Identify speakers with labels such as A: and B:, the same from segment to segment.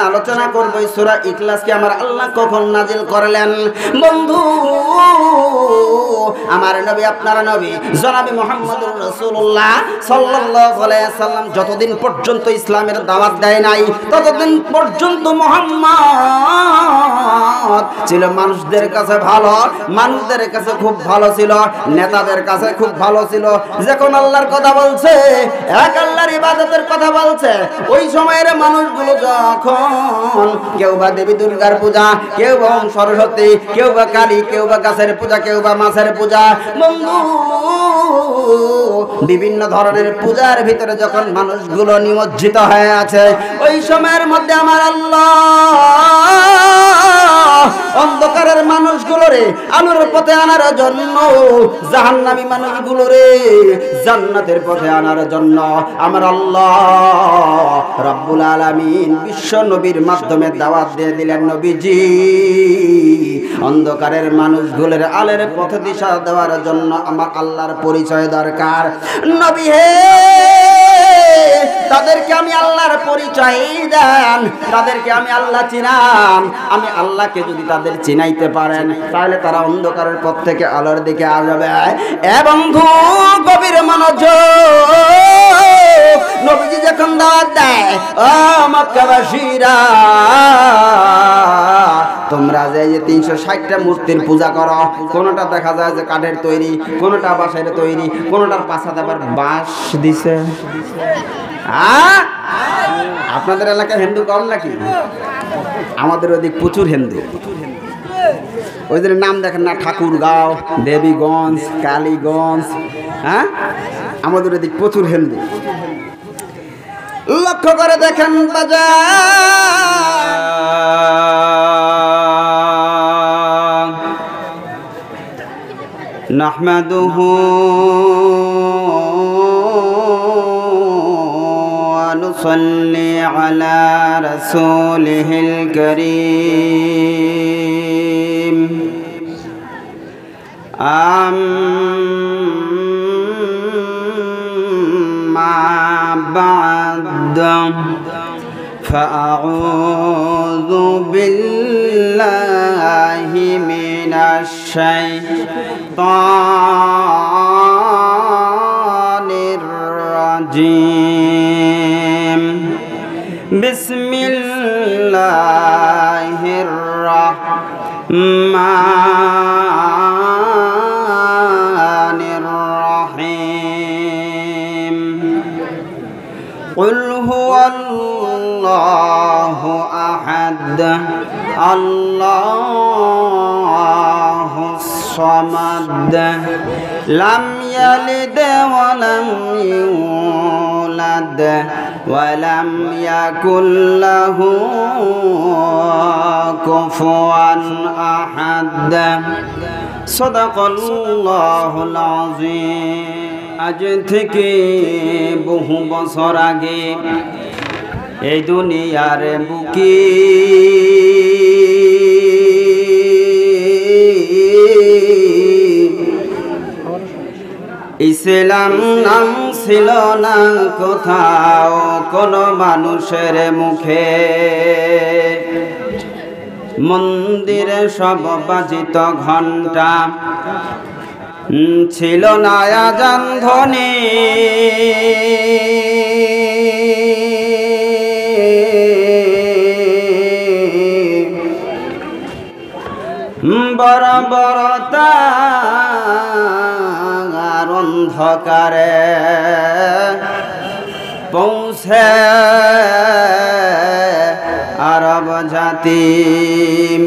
A: আলোচনা করব সূরা ইখলাসকে আমার আল্লাহ কখন নাজিল করলেন। বন্ধু আমার নবী, আপনার নবী জনাবে মুহাম্মদুর রাসূলুল্লাহ সাল্লাল্লাহু আলাইহি সাল্লাম যতদিন পর্যন্ত ইসলামের দাওয়াত দেয় নাই ততদিন পর্যন্ত মুহাম্মদ ছিল মানুষদের কাছে ভালো, মানুষদের কাছে খুব ভালো ছিল, নেতাদের কাছে খুব ভালো ছিল। যখন আল্লাহর কথা বলছে, এক আল্লাহর ইবাদতের কথা বলছে, ওই সময়ের মানুষগুলো যখন কেউ বা দেবী দুর্গার পূজা, কেউ বা সরস্বতী, কেউ বা কালী, কেউ বা গাছের পূজা, কেউ বা মাছের পূজা, বন্ধু বিভিন্ন ধরনের পূজার ভিতরে যখন মানুষগুলো নিমজ্জিত হয়ে আছে, ওই সময়ের মধ্যে আমার আল্লাহ অন্ধকারের মানুষগুলোরে আলোর পথে আনার জন্য, জাহান্নামী মানুষগুলোরে জান্নাতের পথে আনার জন্য আমার আল্লাহ রব্বুল আলামিন বিশ্ব নবীর মাধ্যমে দাওয়াত দিয়ে দিলেন। নবীজি অন্ধকারের মানুষগুলোর আলোর পথে দিশা দেওয়ার জন্য আমার আল্লাহর পরিচয় দরকার। নবী হে, তাদেরকে আমি আল্লাহর পরিচয় দেন, তাদেরকে আমি আল্লাহ চিনাম। আমি আল্লাহকে যদি তাদের চিনাইতে পারেন তাহলে তারা অন্ধকারের পথ থেকে আলোর দিকে আসবে। বন্ধু গভীর মনোযোগ, নবীজি যখন দাওয়াত দেয়, ও মক্কাবাসীরা, তোমরা যে 360টা মূর্তির পূজা করো, কোনটা দেখা যায় যে কাঠের তৈরি, কোনটা বাঁশের তৈরি, কোনটার পাশাতে আবার বাঁশ দিছে। আপনাদের এলাকায় হিন্দু কম নাকি? আমাদের ওদিক প্রচুর হিন্দু। ওই জন্য নাম দেখেন না, ঠাকুরগাঁও, দেবীগঞ্জ, কালীগঞ্জ। হ্যাঁ, আমাদের ওদিক প্রচুর হিন্দু। লক্ষ্য করে দেখেন বাজার, নাহমাদুহু ওয়া নুসাল্লি আলা রাসূলিহিল কারীম। আম্মা বা'দ, ফাআউযু বিল্লাহি মিনাশ শাইতানির রাজীম। বিসমিল্লাহির রাহমানির রাহিম। কুল হুয়াল্লাহু আহাদ, আল্লাহুস সামাদ, লাম ইয়ালিদ ওয়া লাম ইউলাদ ওয়া লাম ইয়াকুল লাহু কুফুয়ান আহাদ। সাদাকাল্লাহুল আযীম। আজ থেকে বহু বছর আগে এই দুনিয়ার বুকে ইসলাম নাম ছিল না কোথাও কোনো মানুষের মুখে। মন্দিরে সব বাজিত ঘণ্টা, ছিল না আযান ধ্বনি। বড় বড় তার অন্ধকারে পৌঁছে আরব জাতি।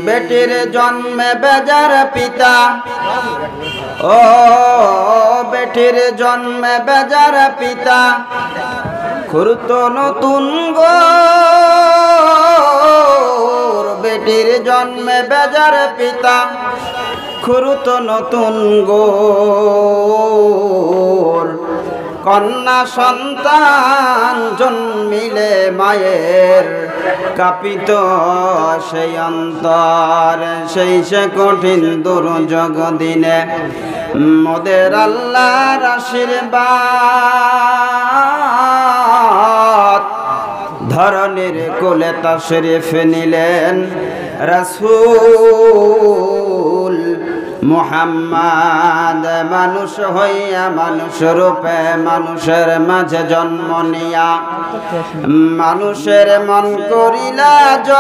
A: বেটির জন্মে বেজার পিতা, ও বেটির জন্মে বেজার পিতা, খুরত নতুন গোর। বেটির জন্মে বেজার পিতা, খুরত নতুন গোর। কন্যা সন্তান জন্মিলে মায়ের কাঁপিত সেই অন্তর। সেই সে কঠিন দুর্যোগ দিনে মোদের আল্লাহর আশীর্বাদ ধরনের কোলে তাশরিফ নিলেন রাসূল মুহাম্মদ। মানুষ হইয়া মানুষ রূপে মানুষের মাঝে জন্ম নিয়া মানুষের মন করিলা জয়।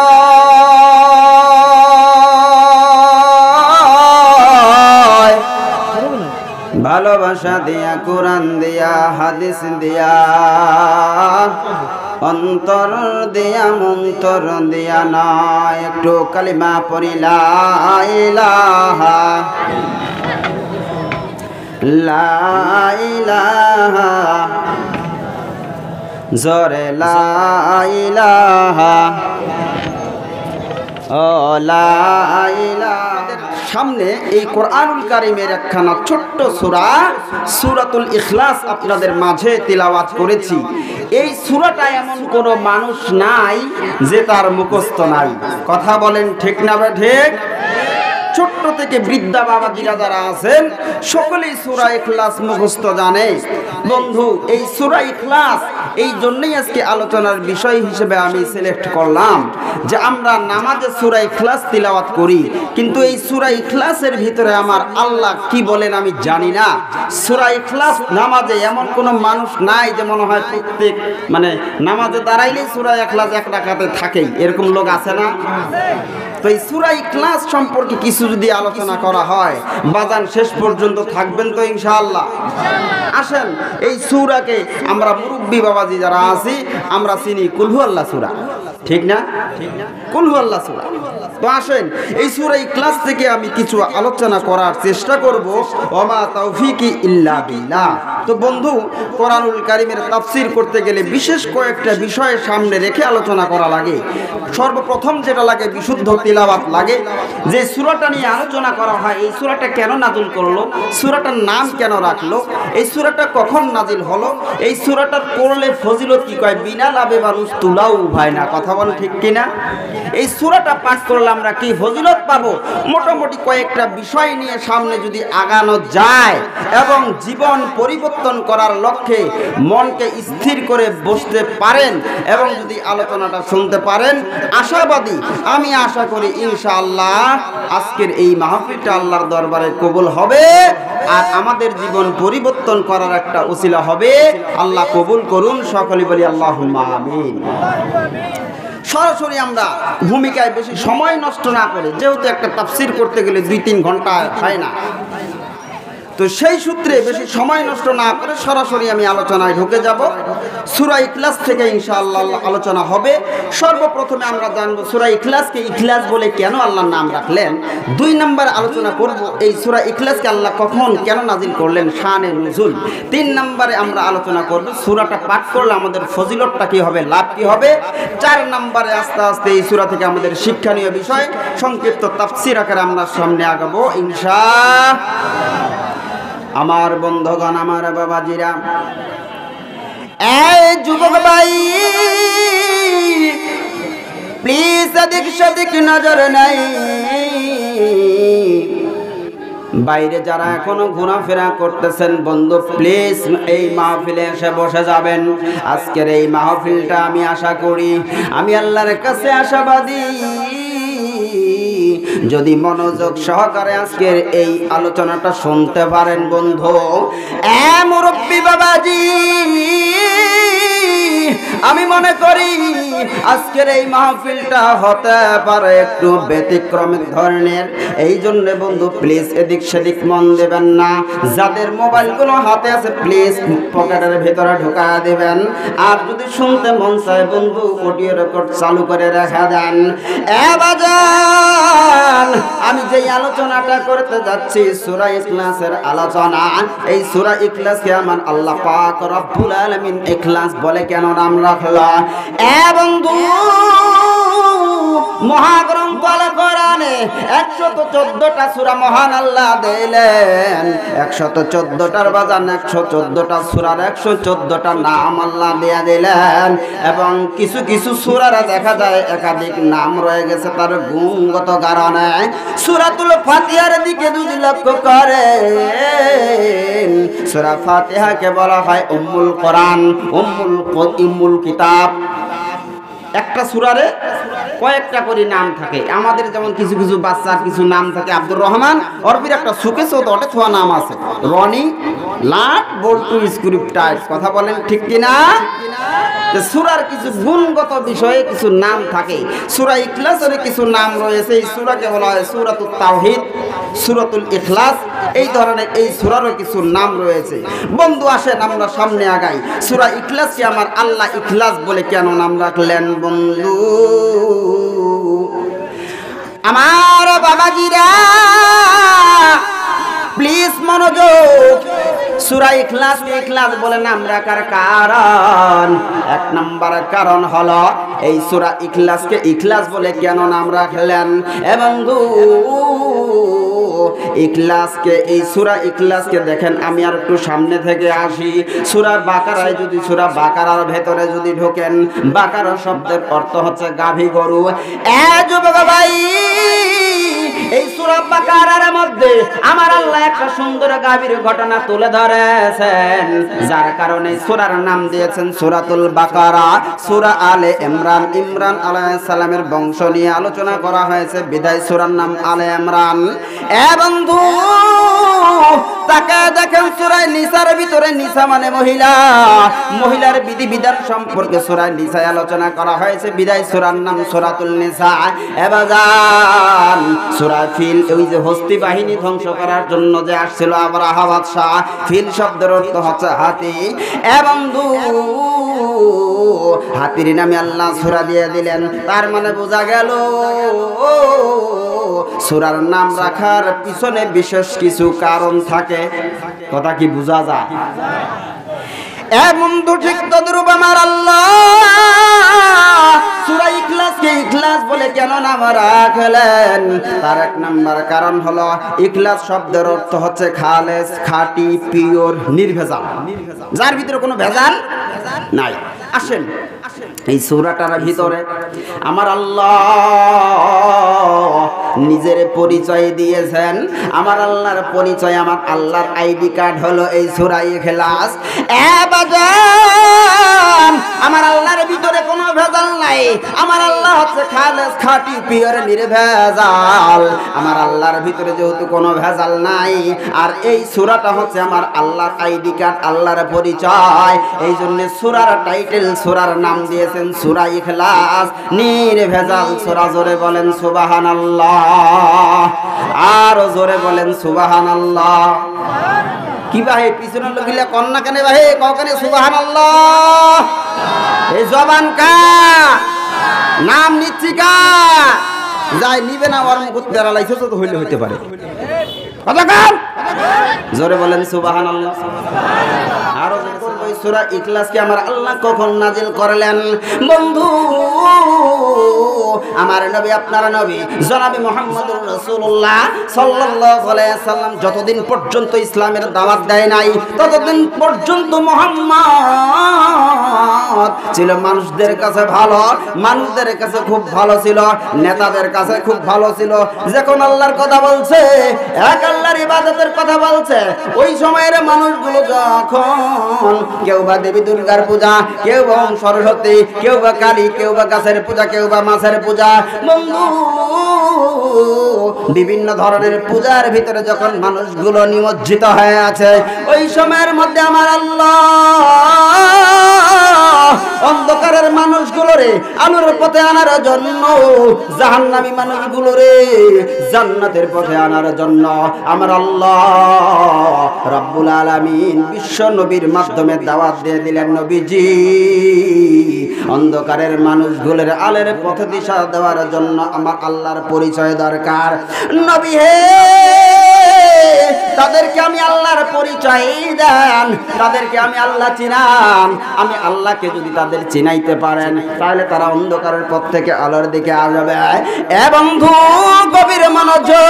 A: ভালোবাসা দিয়া কোরআন দিয়া হাদিস দিয়া অন্তর দিয়া মন্তর দিয়া নয়। একটু কালিমা পড়ি লা ইলাহা লা ইলাহা জোরে লা ইলাহা ও লা ইলাহা। সামনে এই কোরআনুল কারীমের একখানা ছোট্ট সূরা সূরাতুল ইখলাস আপনাদের মাঝে তিলাওয়াত করেছি। এই সূরাটা এমন কোনো মানুষ নাই যে তার মুখস্থ নাই। কথা বলেন ঠিক না ঠিক? ছোট্ট থেকে বৃদ্ধা বাবাজিরা যারা আছেন সকলেই সূরা ইখলাস মুখস্থ জানে। বন্ধু, এই সূরা ইখলাস এই জন্যই আজকে আলোচনার বিষয় হিসেবে আমি সিলেক্ট করলাম যে আমরা নামাজে সূরা ইখলাস তিলাওয়াত করি, কিন্তু এই সূরা ইখলাসের ভিতরে আমার আল্লাহ কি বলেন আমি জানি না। সূরা ইখলাস নামাজে এমন কোনো মানুষ নাই যে মনে হয় প্রত্যেক নামাজে দাঁড়াইলেই সূরা ইখলাস এক রাকাতে থাকেই, এরকম লোক আছে না? তো এই সূরা ইখলাস সম্পর্কে কিছু যদি আলোচনা করা হয়, বাজান শেষ পর্যন্ত থাকবেন তো ইনশাআল্লাহ। আসেন, এই সূরাকে আমরা মুরব্বী বাবাজি যারা আছি আমরা চিনি কুল হু আল্লাহ সূরা, ঠিক না? কুল হু আল্লাহ সূরা। তো আসেন এই সূরা ইখলাস থেকে আমি কিছু আলোচনা করার চেষ্টা করব। ওমা তাওফিকি ইল্লা বিল্লাহ। তো বন্ধু, কোরআনুল কারীমের তাফসীর করতে গেলে বিশেষ কয়েকটা বিষয় সামনে রেখে আলোচনা করা লাগে। সর্বপ্রথম যেটা লাগে বিশুদ্ধ তিলাওয়াত লাগে। যে সূরাটা নিয়ে আলোচনা করা হয়, এই সূরাটা কেন নাযিল করলো, সূরাটার নাম কেন রাখলো, এই সূরাটা কখন নাযিল হলো, এই সূরাটার পড়লে ফজিলত কি কয়, বিনা লাভে মানুষ তুলাও উভায় না। কথা বল ঠিক কিনা? এই সূরাটা পাঠ করলে আমরা কি ফজিলত পাবো, মোটামুটি কয়েকটা বিষয় নিয়ে সামনে যদি আগানো যায় এবং জীবন পরিবর্তন করার লক্ষ্যে মনকে স্থির করে বসতে পারেন এবং যদি আলোচনাটা শুনতে পারেন, আশাবাদী আমি আশা করি ইনশাআল্লাহ আজকের এই মাহফিলটা আল্লাহর দরবারে কবুল হবে আর আমাদের জীবন পরিবর্তন করার একটা উসিলা হবে। আল্লাহ কবুল করুন, সকলে বলি আল্লাহুম্মা আমিন। সরাসরি আমরা ভূমিকায় বেশি সময় নষ্ট না করে, যেহেতু একটা তাফসীর করতে গেলে 2-3 ঘন্টা হয় না, তো সেই সূত্রে বেশি সময় নষ্ট না করে সরাসরি আমি আলোচনায় ঢুকে যাব। সূরা ইখলাস থেকে ইনশাআল্লাহ আলোচনা হবে। সর্বপ্রথমে আমরা জানব সূরা ইখলাসকে ইখলাস বলে কেন আল্লাহর নাম রাখলেন। 2 নম্বর আলোচনা করব এই সূরা ইখলাসকে আল্লাহ কখন কেন নাযিল করলেন, শানে নুজুল। 3 নম্বরে আমরা আলোচনা করব সূরাটা পাঠ করলে আমাদের ফজিলতটা কি হবে, লাভ কি হবে। 4 নম্বরে আস্তে আস্তে এই সূরা থেকে আমাদের শিক্ষণীয় বিষয় সংক্ষিপ্ত তাফসীর আকারে আমরা সামনে আগাবো ইনশাআল্লাহ। আমার বন্ধুগণ, আমার বাবাজিরা, এই যুবক ভাই প্লিজ এদিক সেদিক নজর নাই। বাইরে যারা এখনো ঘোরাফেরা করতেছেন বন্ধু, প্লিজ এই মাহফিলে এসে বসে যাবেন। আজকের এই মাহফিলটা আমি আশা করি, আমি আল্লাহর কাছে আশাবাদী, যদি মনোযোগ সহকারে আজকের এই আলোচনাটা শুনতে পারেন বন্ধু, মুরব্বী বাবাজি, আমি মনে করি আজকের এই মাহফিলটা হতে পারে একটু ব্যতিক্রমিক ধরনের। এই জন্য বন্ধু প্লিজ এদিক সেদিক মন দেবেন না। যাদের মোবাইলগুলো হাতে আছে প্লিজ পকেটের ভেতরে ঢোকা দেবেন। আর যদি শুনতে মন চায় বন্ধু অডিও রেকর্ড চালু করে রেখে দেন। বাজান, আমি যেই আলোচনাটা করতে যাচ্ছি সূরা ইখলাসের আলোচনা। এই সূরা ইখলাসকে আমার আল্লাহ পাক রব্বুল আলামিন ইখলাস বলে কেন নাম রাখলা। বন্ধু, মহাগ্রন্থ আল কোরআনে 114টা সূরা মহান আল্লাহ দিলেন। 114টার বাজান 114টা সূরার 114টা নাম আল্লাহ দিয়ে দিলেন এবং কিছু কিছু সূরার দেখা যায় একাধিক নাম রয়ে গেছে তার গুণগত কারণে। সূরাতুল ফাতিহার দিকে যদি লক্ষ্য করেন, সূরা ফাতিহাকে বলা হয় উম্মুল কোরআন, উম্মুল কিতাব। একটা সূরারে কয়েকটা করে নাম থাকে। আমাদের যেমন কিছু কিছু বাচ্চার কিছু নাম থাকে, আব্দুর রহমান অরবির একটা সুকেশ ওটা থোয়া নাম আছে, রনি, লাট, বল্টু, স্ক্রিপ্ট টাইপ। কথা বলেন ঠিক কিনা? সূরার কিছু গুণগত বিষয়ে কিছু নাম থাকে। সূরা ইখলাসের কিছু নাম রয়েছে। এই সূরাকে বলা হয় সূরাতুত তাওহীদ, সূরাতুল ইখলাস। এই ধরনের এই সূরারও কিছু নাম রয়েছে। বন্ধু আসেন আমরা সামনে আগাই। সূরা ইখলাসকে আমার আল্লাহ ইখলাস বলে কেন নাম রাখলেন বন্ধু? আমার বাবাজিরা প্লিজ মনোযোগ। সূরা ইখলাস ইখলাস বলে নাম রাখার কারণ, এক নম্বর কারণ হলো এই সূরা ইখলাসকে ইখলাস বলে কেন নাম রাখলেন? এবং ইখলাসকে এই সূরা ইখলাসকে দেখেন, আমি আর একটু সামনে থেকে আসি। সূরা বাকারায় যদি সূরা বাকারার ভেতরে যদি ঢোকেন, বাকারা শব্দের অর্থ হচ্ছে গাভী গরু। যুবক ভাই, এই সূরা বাকারার মধ্যে আমার আল্লাহ একটা সুন্দর গাভীর ঘটনা তুলে ধরেছেন, যার কারণে সূরার নাম দিয়েছেন সূরাতুল বাকারা। সূরা আলে ইমরান, ইমরান আলাইহিস সালামের বংশ নিয়ে আলোচনা করা হয়েছে, বিদায় সূরার নাম আলে ইমরান। বন্ধু তাকে দেখেন সূরা নিসার ভিতরে, নিসা মানে মহিলা, মহিলার বিধি বিধান সম্পর্কে সূরা নিসায় আলোচনা করা হয়েছে, বিদায় সূরার নাম সূরাতুল নিসা। এবাজান সূরা ফিল, ওই যে হস্তি বাহিনী ধ্বংস করার জন্য যে আসছিল আবরাহা বাদশা, ফিল শব্দের অর্থ হচ্ছে হাতি। বন্ধু হাতির নামে আল্লাহ সূরা দিয়ে দিলেন, তার মানে বোঝা গেল সূরার নাম রাখার পিছনে বিশেষ কিছু কারণ থাকে। কথা কি বোঝা যায়? বন্ধু ঠিক তদ্রূপ আমার আল্লাহ সূরা ইখলাসকে ইখলাস বলে কেন নাম রাখলেন? তার এক নম্বর কারণ হলো ইখলাস শব্দের অর্থ হচ্ছে খালেস, খাঁটি, পিওর, নির্ভেজাল, যার ভিতরে কোনো ভেজাল নাই। আসেন এই সূরাটার ভিতরে আমার আল্লাহ নিজের পরিচয় দিয়েছেন। আমার আল্লাহর পরিচয়, আমার আল্লাহর আইডি কার্ড হলো এই সূরা ইখলাস। আমার আল্লাহর ভিতরে কোনো ভেজাল নাই। আমার আল্লাহ হচ্ছে খালেস, খাঁটি, পিওর, নির্ভেজাল। আমার আল্লাহর ভিতরে যেহেতু কোনো ভেজাল নাই, আর এই সূরাটা হচ্ছে আমার আল্লাহর আইডি কার্ড, আল্লাহর পরিচয়, এই জন্য সূরার টাইটেল, সূরার নাম দিয়েছেন সূরা ইখলাস, নির্ভেজাল সূরা। জোরে বলেন সুবহানাল্লাহ, আর জোরে বলেন সুবহানাল্লাহ। কি ভাই পিছনের লোকিলা কন্যা কেন ভাই কখনে সুবহানাল্লাহ? এই জবান কা নাম নিচ্ছি কা যাই নিবে না, ওর মুখ তেরা লাইছে তো হইলে হইতে পারে। কথা কার জোরে বলেন সুবহানাল্লাহ। আর ওই সূরা ইখলাসকে আমার আল্লাহ কখন নাজিল করলেন? বন্ধু আমার নবী, আপনার নবী জনাবে মুহাম্মদুর রাসূলুল্লাহ সাল্লাল্লাহু আলাইহি ওয়াসাল্লাম যতদিন পর্যন্ত ইসলামের দাওয়াত দেয় নাই, ততদিন পর্যন্ত মুহাম্মদ ছিল মানুষদের কাছে ভালো, মানুষদের কাছে খুব ভালো ছিল, নেতাদের কাছে খুব ভালো ছিল। যখন আল্লাহর কথা বলছে, এক আল্লাহর ইবাদতের কথা বলছে, ওই সময়ের মানুষগুলো যখন কেউ বা দেবী দুর্গার পূজা, কেউ বা সরস্বতী, কেউ বা কালী, কেউ বা গাছের পূজা, কেউ বা মাছের পূজা, বন্ধু বিভিন্ন ধরনের পূজার ভিতরে যখন মানুষগুলো নিমজ্জিত হয়ে আছে, ওই সময়ের মধ্যে আমার আল্লাহ অন্ধকারের মানুষগুলোরে আলোর পথে আনার জন্য, জাহান্নামী মানুষগুলোরে জান্নাতের পথে আনার জন্য আমার আল্লাহ রাব্বুল আলামিন বিশ্ব নবীর মাধ্যমে দাওয়াত দিয়ে দিলেন। নবীজি অন্ধকারের মানুষগুলোর আলোর পথে দিশা দেওয়ার জন্য আমার আল্লাহর পরিচয় দরকার। নবী হে তাদেরকে আমি আল্লাহর পরিচয় দেন, তাদেরকে আমি আল্লাহ চিনান। আমি আল্লাহকে যদি তাদের চিনাইতে পারেন, তাহলে তারা অন্ধকারের পথ থেকে আলোর দিকে আসবে। এবং গভীর মনোযোগ,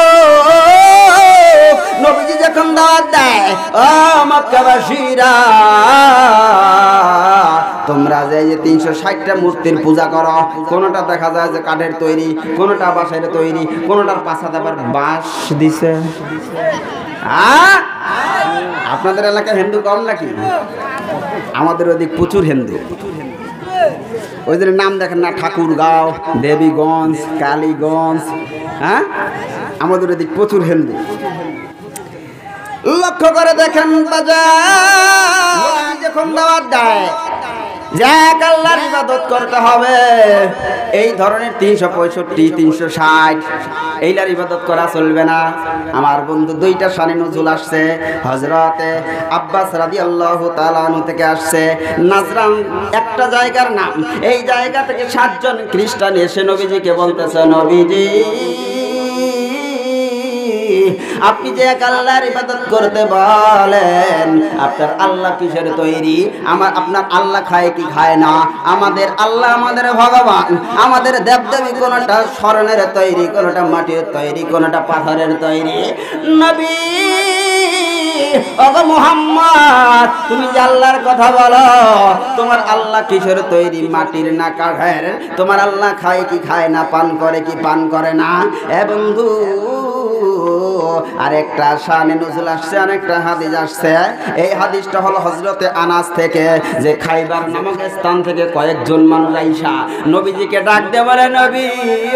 A: নবীজি যখন দাওয়াত দেয়, ও মক্কাবাসীরা তোমরা যে 360টা মূর্তির পূজা করো, কোনটা দেখা যায় যে কাঠের তৈরি, কোনটা বাঁশের তৈরি, কোনটার পাশাতে আবার বাঁশ দিছে। আপনাদের এলাকায় হিন্দু কম নাকি? আমাদের ওদিক প্রচুর হিন্দু। ওই জন্য নাম দেখেন না, ঠাকুরগাঁও, দেবীগঞ্জ, কালীগঞ্জ, হ্যাঁ আমাদের এদিক প্রচুর হিন্দু। লক্ষ্য করে দেখেন যখন দাওয়াত দেয় যে এক আল্লাহর ইবাদত করতে হবে, এই ধরনের 365 360 এইলার ইবাদত করা চলবে না। আমার বন্ধু দুইটা শানে নজুল আসছে, হযরতে আব্বাস রাদিয়াল্লাহু তাআলা আনহু থেকে আসছে, নাজরান একটা জায়গার নাম। এই জায়গা থেকে 7 জন খ্রিস্টান এসে নবীজিকে বলতেছে, নবীজি আপনি যে এক আল্লাহর ইবাদত করতে বলেন, আপনার আল্লাহ কিসের তৈরি? আপনার আল্লাহ খায় কি খায় না? আমাদের আল্লাহ, আমাদের ভগবান, আমাদের দেবদেবী কোনটা স্বর্ণের তৈরি, কোনটা মাটির তৈরি, কোনটা পাথরের তৈরি। নবী ওগো মুহাম্মদ, তুমি যে আল্লাহর কথা বলো, তোমার আল্লাহ কিসের তৈরি, মাটির না কাঠের? তোমার আল্লাহ খায় কি খায় না, পান করে কি পান করে না? এ বন্ধু আরেকটা শানে নজুল আসছে, আরেকটা হাদিস আসছে। এই হাদিসটা হলো হযরতে আনাস থেকে, যে খাইবার নামক স্থান থেকে কয়েকজন মানুষ আইসা নবীজিকে ডাক দিয়ে বলে, নবী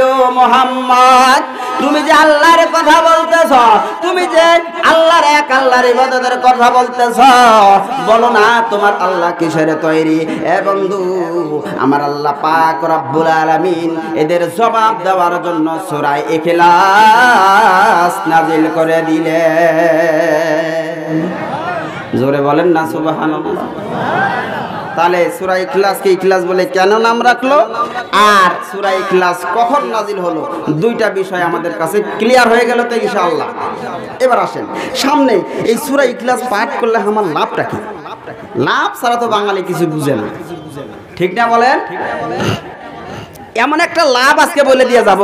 A: ও মুহাম্মদ, তুমি যে আল্লাহর কথা বলতেছ, তুমি যে আল্লাহর এক আল্লাহর ইবাদতের কথা বলতেছ, বলো না তোমার আল্লাহ কিসের তৈরি? এ বন্ধু আমার আল্লাহ পাক রব্বুল আলামিন এদের জবাব দেওয়ার জন্য সূরা ইখলাস নাজিল করে দিলেন। জোরে বলেন না সুবহানাল্লাহ। তাহলে সূরা ইখলাসকে ইখলাস বলে কেন নাম রাখলো, আর সূরা ইখলাস কখন নাজিল হলো, দুইটা বিষয় আমাদের কাছে ক্লিয়ার হয়ে গেল তো ইনশাআল্লাহ। এবার আসেন সামনে, এই সূরা ইখলাস পাঠ করলে আমার লাভটা কি? লাভ ছাড়া তো বাঙালি কিছু বুঝে না, ঠিক না বলেন? এমন একটা লাভ আজকে বলে দিয়ে যাব,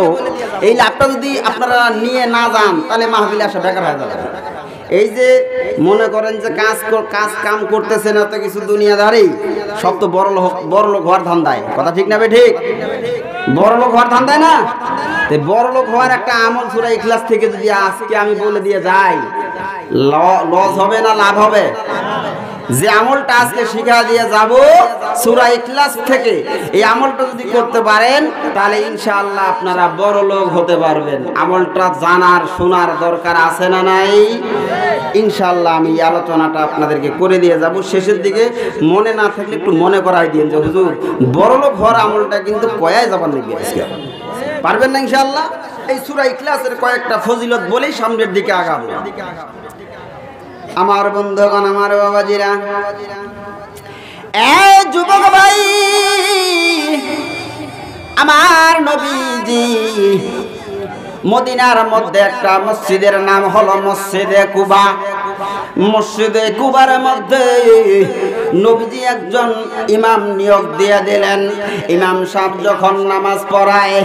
A: এই লাভটা যদি আপনারা নিয়ে না যান তাহলে মাহফিলে আসা বেকার হয়ে যাবে। এই যে মনে করেন যে কাজ কাম করতেছে না তো কিছু দুনিয়াদারি, সব তো বড় লোক হওয়ার ধান্দায়, কথা ঠিক না বে ঠিক? বড় লোক হওয়ার ধান্দায় না, বড় লোক হওয়ার একটা আমল সূরা ইখলাস থেকে যদি আজকে আমি বলে দিয়ে যাই, লস হবে না লাভ হবে? যে আমলটা আজকে শিখা দিয়ে যাব সূরা ইখলাস থেকে, এই আমলটা যদি করতে পারেন তাহলে ইনশাআল্লাহ আপনারা বড় লোক হতে পারবেন। আমলটা জানার শোনার দরকার আছে না নাই? ইনশাআল্লাহ আমি এই আলোচনাটা আপনাদেরকে করে দিয়ে যাব। শেষের দিকে মনে না থাকলে একটু মনে করাই দিন যে হুজুর বড় লোক হওয়ার আমলটা কিন্তু কয়ায় যাবার নাকি আজকে পারবেন না ইনশাআল্লাহ। এই সূরা ইখলাসের কয়েকটা ফজিলত বলেই সামনের দিকে আগাবো। আমার বন্ধুগণ, আমার বাবাজিরা, এই যুবক ভাই, আমার নবীজি মদিনার মধ্যে একটা মসজিদের নাম হলো মসজিদে কুবা। মসজিদে কুবার মধ্যে নবীজি একজন ইমাম নিয়োগ দিয়ে দিলেন। ইমাম সাহেব যখন নামাজ পড়ায়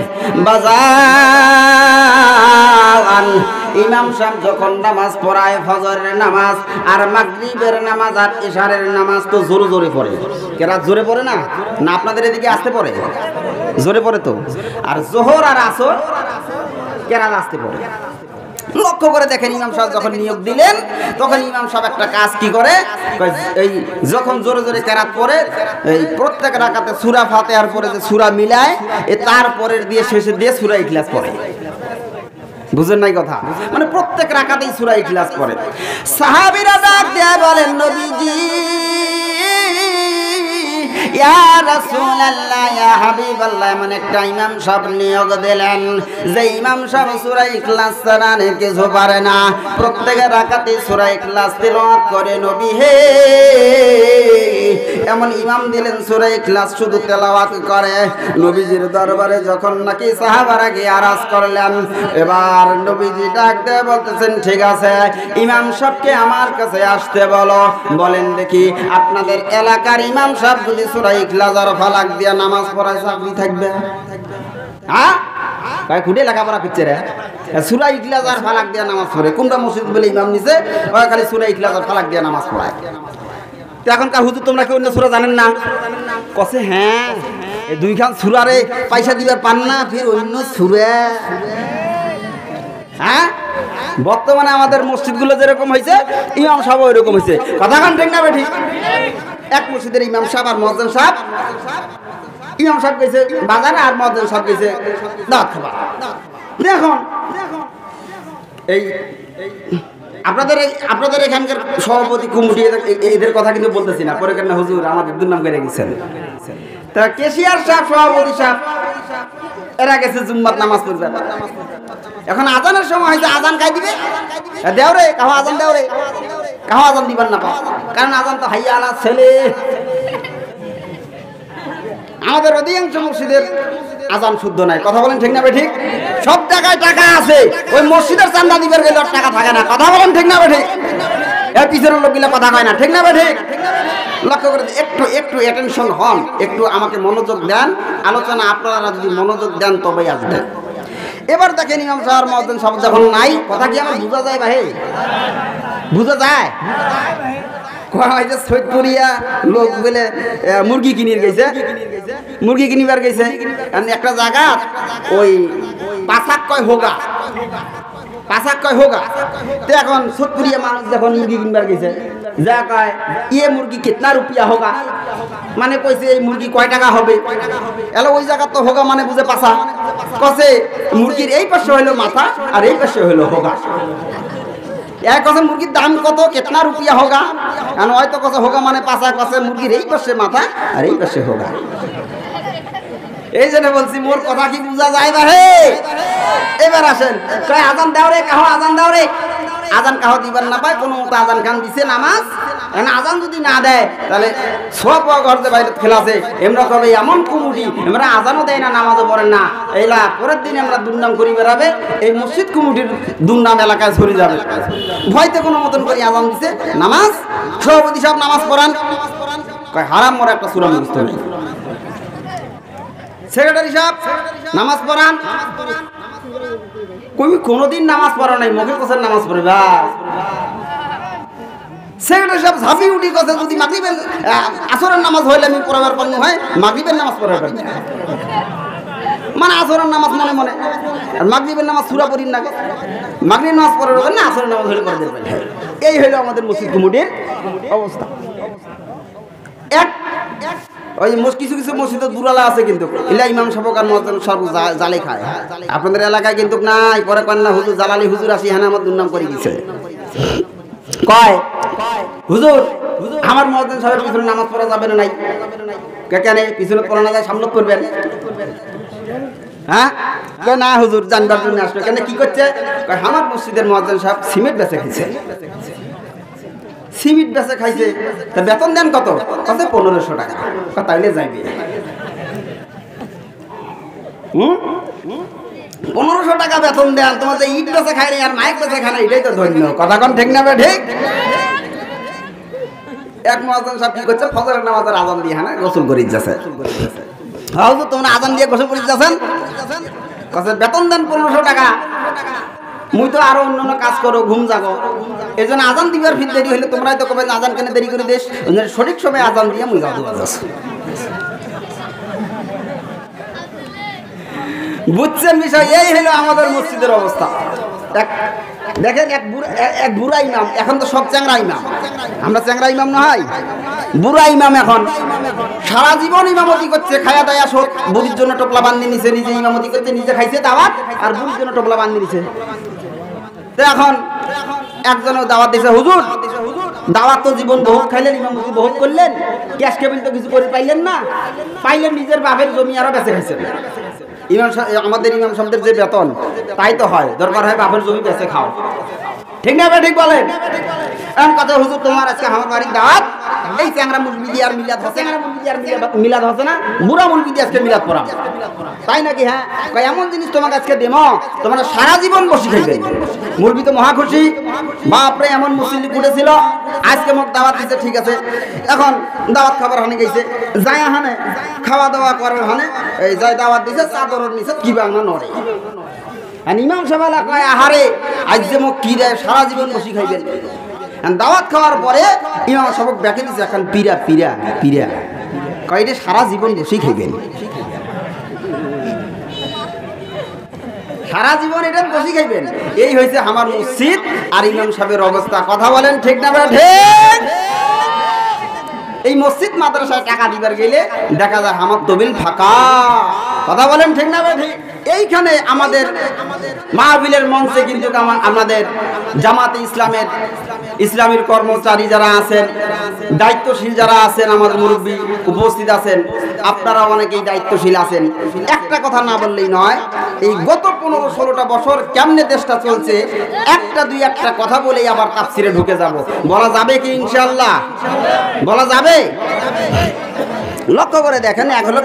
A: বাজান, ইমাম সাহেব যখন নামাজ পড়ায় ফজরের নামাজ আর মাগরিবের নামাজ আর ইশারের নামাজ তো জোরে জোরে পড়ে। কেরাত জোরে পড়ে না? না আপনাদের এদিকে আসতে পড়ে? জোরে পড়ে তো। আর জোহর আর আসর কেরাত আসতে পড়ে। লক্ষ্য করে দেখেন, ইমাম সাহেব যখন নিয়োগ দিলেন তখন ইমাম সাহেব একটা কাজ কি করে, এই যখন জোরে জোরে কেরাত পড়ে, এই প্রত্যেক রাকাতে সূরা ফাতিহার পরে যে সূরা মিলায়, তারপরের দিয়ে শেষের দিয়ে সূরা ইখলাস পড়ে। বুঝেন নাই কথা? মানে প্রত্যেক রাকাতেই সূরা ইখলাস পড়ে। সাহাবীরা ডাক দিয়ে বলেন, নবীজি ইয়া রাসূলুল্লাহ, ইয়া হাবিবাল্লাহ, মানে একটা ইমাম সাহেব নিয়োগ দিলেন যে ইমাম সাহেব সূরা ইখলাস ছাড়া কিছু পারে না, প্রত্যেক রাকাতে সূরা ইখলাস তেলাওয়াত করে। নবী হে, এমন ইমাম দিলেন সূরা ইখলাস শুধু তেলাওয়াত করে। নবীজির দরবারে যখন নাকি সাহাবারা গিয়ে আরাজ করলেন, এবার নবীজি ডাক দিয়ে বলতেছেন, ঠিক আছে ইমাম সাহেবকে আমার কাছে আসতে বলো। বলেন দেখি আপনাদের এলাকার ইমাম সাহেব যদি সূরা ইখলাস আর ফালাক দিয়া নামাজ পড়ায় চাকরি থাকবে? হ্যাঁ, কয় খুঁটে লেখাপড়া করছে রে, সূরা ইখলাস আর ফালাক দিয়া নামাজ পড়ে। কোনটা মসজিদ বলে ইমাম নিছে, ওই খালি সূরা ইখলাস আর ফালাক দিয়া নামাজ পড়ায়। এখনকার হুজুর তোমরা কি অন্য সূরা জানেন না? কসে হ্যাঁ, এই দুইখান সূরারে পয়সা দিবার পান না, ফির অন্য সূরা। হ্যাঁ, বর্তমানে আমাদের মসজিদগুলো যেরকম হয়েছে ইমাম সাহেব ওইরকম হয়েছে। কথা কান ঠিক না ঠিক? এক মসজিদের ইমাম সাহেব আর মুয়াজ্জিন সাহেব ইমাম সাহেব গেছে বাজারে আর মুয়াজ্জিন সাহেব গেছে দাওয়াত খাবার। দেখুন এই আপনাদের এখানকার সভাপতি কমিটি এদের কথা কিন্তু বলতেছি না, পরে কেন হুজুর আমাদের দুর্নাম করে গেছেন। তা কেশিয়ার সাহেব, সভাপতি সাহেব এরা গেছে জুম্মার নামাজ পড়বে। এখন আজানের সময় হয়েছে, আজান খাই দিবে, দেও রে কাহো আজান, দেও রে কাহো আজান দিবেন না, কারণ আজান তো হাইয়া আলা ছেলে। আমাদের অধিকাংশ মসজিদের আজান শুদ্ধ নাই, কথা বলেন ঠিক না ঠিক? সব জায়গায় টাকা আছে, ওই মসজিদের চান্দা দিবার গেলে টাকা থাকে না, কথা বলেন ঠিক না ঠিক? এর পিছনের লোকগুলা কথা কয় না, ঠিক না ঠিক? লক্ষ্য করে একটু অ্যাটেনশন হন, একটু আমাকে মনোযোগ দেন, আলোচনা আপনারা যদি মনোযোগ দেন তবেই আসবে। এবার দেখেন ইমাম সাহেব মুয়াজ্জিন সাহেব যখন নাই, কথা কি আমার বোঝা যায় ভাই? বোঝা যায়? সৈয়দপুরিয়া লোক বলে মুরগি কিনিয়ে গেছে, মুরগি কিনিবার গেছে একটা জায়গা, ওই পাশাক কয় হোগা, পাশাক কয় হোগা। তো এখন সৈয়দপুরিয়া মানুষ যখন মুরগি কিনবার গেছে, যা কয় ইয়ে মুরগি কিতনা রুপিয়া হোগা, মানে কইছে এই মুরগি কয় টাকা হবে। এলো ওই জায়গা তো হোগা মানে বুঝে পাশা, কছে মুরগির এই পাশে হইলো মাথা আর এই পাশে হইলো হোগা। এক কথা মুরগির দাম কত, কেতনা রুপিয়া হোগা, হয়তো কথা হোগা মানে পাশা, কছে মুরগির এই পাশে মাথা আর এই পাশে হোগা। এই জন্য বলছি মোর কথা কি বোঝা যায় না হে? এবার আসেন, কয় আজান দাও রে কাহো, আজান দাও রে। আজান কাহো দিবার না পায়, কোনো মতো আজান খান দিছে নামাজ, আজান যদি না দেয় তাহলে সব ঘরতে বাইরে খেলাছে। এমরা কবে এমন কমিটি, আমরা আজানও দেয় না, নামাজও পড়েন না, এইলা পরের দিন আমরা দুর্নাম করি বেড়াবে, এই মসজিদ কমিটির দুর্নাম এলাকায় ছড়িয়ে যাবে। ভয়তে কোনো মতন করে আজান দিছে, নামাজ সভাপতি সাহেব নামাজ পড়ান, কয় হারাম মোর একটা সূরা মুখস্থ নেই। সেক্রেটারি সাহেব নামাজ পড়ান, কবি কোনোদিন নামাজ পড়া নাই, মুখে কোসের নামাজ পড়বে। সেক্রেটারি সাহেব ঝাঁপি উঠি কথা, যদি মাগরিবের আসরের নামাজ হইলে আমি পড়াবার পারবো, হয় মাগরিবের নামাজ পড়ার পারবো, মানে আসরের নামাজ মনে মনে, আর মাগরিবের নামাজ সূরা পড়িন না, মাগরিবের নামাজ পড়ার না, আসরের নামাজ হইলে পড়া যাবে। এই হইল আমাদের মসজিদ কমিটির অবস্থা। ওই কিছু কিছু মসজিদে দুরালা আছে, কিন্তু এলা ইমাম সাহেব আর মুয়াজ্জিন সব জালে খায়। আপনাদের এলাকায় কিন্তু নাই, পরে কন না হুজুর জালালি হুজুর আসি, হ্যাঁ আমার দুর্নাম করে দিছে। কয় হুজুর আমার মুয়াজ্জিন সাহেবের পিছনে নামাজ পড়া যাবে না, নাই কেন পিছনে পড়া না যায়, সামনে পড়বেন? হ্যাঁ না হুজুর জানবার জন্য আসবে। কেন কি করছে? আমার মসজিদের মুয়াজ্জিন সাহেব সিমেন্ট বেচে খাইছে, সিমেন্ট বেচে খাইছে, তা বেতন দেন কত? কত 1500 টাকা। তাইলে যাইবে 1500 টাকা বেতন দেন, তোমার যে ইট বেচে খায় আর মাইক বেচে খায় না, এটাই তো ধন্য। কথা কোন ঠিক না বে ঠিক? এক মুয়াজ্জিন সাহেব কি করছে, ফজরের নামাজের আজান দিয়ে হ্যাঁ গোসল করে যাচ্ছে। হুজুর তোমরা আজান দিয়ে গোসল করে যাচ্ছেন, কত বেতন দেন 1500 টাকা। মুই তো আরো অন্যান্য কাজ করো, ঘুম জাগো, এই জন্য আজান দিবার ফির দেরি হইলে তোমরাই তো কবে আজান কেন দেরি করে দিস, সঠিক সময় আজান দিয়ে মুই গাও যাচ্ছি। বুঝছেন বিষয়? এই হলো আমাদের মসজিদের অবস্থা। দেখেন এক বুড়া ইমাম, এখন তো সব চ্যাংরা ইমাম, আমরা চ্যাংরা ইমাম না হয়, বুড়া ইমাম এখন সারা জীবন ইমামতি করছে, খায়া দায়া সব, বুড়ির জন্য টোপলা বান্ধি নিছে, নিজে ইমামতি করছে, নিজে খাইছে দাওয়াত, আর বুড়ির জন্য টোপলা বান্ধি নিছে। তো এখন একজনও দাওয়াত দিছে, হুজুর দাওয়াত তো জীবন বহুত খাইলেন, ইমামতি বহুত করলেন, ক্যাশ কেবিল তো কিছু করে পাইলেন না, পাইলেন নিজের বাপের জমি আরো বেঁচে খাইছেন। ইমাম আমাদের ইমাম সাহেবদের যে বেতন তাই তো হয়, দরকার হয় বাপের জমি বেঁচে খাও, ঠিক না? ঠিক বলেন। এখন কথা হুজুর তোমার আজকে আমার বাড়ির দাওয়াত, এই চ্যাংরা মুলবিদি আর মিলাদ হচ্ছে, মিলাদ হচ্ছে না, বুড়া মুলবিদি আজকে মিলাদ পড়াম, তাই নাকি? হ্যাঁ এমন জিনিস তোমাকে আজকে দেবো, তোমরা সারা জীবন বসে খাইবে। মুরবি তো মহা খুশি, বাপরে এমন মুসলিম উঠেছিল, আজকে মুখ দাওয়াত দিচ্ছে, ঠিক আছে। এখন দাওয়াত খাবার হানে গেছে, যাই হানে খাওয়া দাওয়া করার হানে, এই যাই দাওয়াত দিছে, চাদরের নিচে কি বাংলা নড়ে। আর ইমাম সাহেব কয় আহারে আজ যে মুখ কি দেয়, সারা জীবন বসে খাইবেন। দাওয়াত খাওয়ার পরে ইমাম সাহেব ব্যাকে দিচ্ছে, এখন পিরা পিরা পিরা, কয় এটা সারা জীবন বসেই খাইবেন, সারা জীবন এটা বসে খাইবেন। এই হয়েছে আমার মসজিদ আর ইমাম সাহেবের অবস্থা। কথা বলেন ঠিক না? ঠিক। এই মসজিদ মাদ্রাসায় টাকা দিবার গেলে দেখা যায় আমার তবিল ফাঁকা। কথা বলেন ঠিক না ভাই? এইখানে আমাদের মাহফিলের মঞ্চে কিন্তু আমাদের জামাতে ইসলামের কর্মচারী যারা আছেন, দায়িত্বশীল যারা আছেন, আমাদের মুরব্বী উপস্থিত আছেন, আপনারা অনেকেই দায়িত্বশীল আছেন। একটা কথা না বললেই নয়, এই গত 15-16টা বছর কেমনে দেশটা চলছে একটা কথা বলেই আবার তাফসিরে ঢুকে যাব। বলা যাবে কি ইনশাআল্লাহ? বলা যাবে? লক্ষ্য করে দেখেন, এক হলো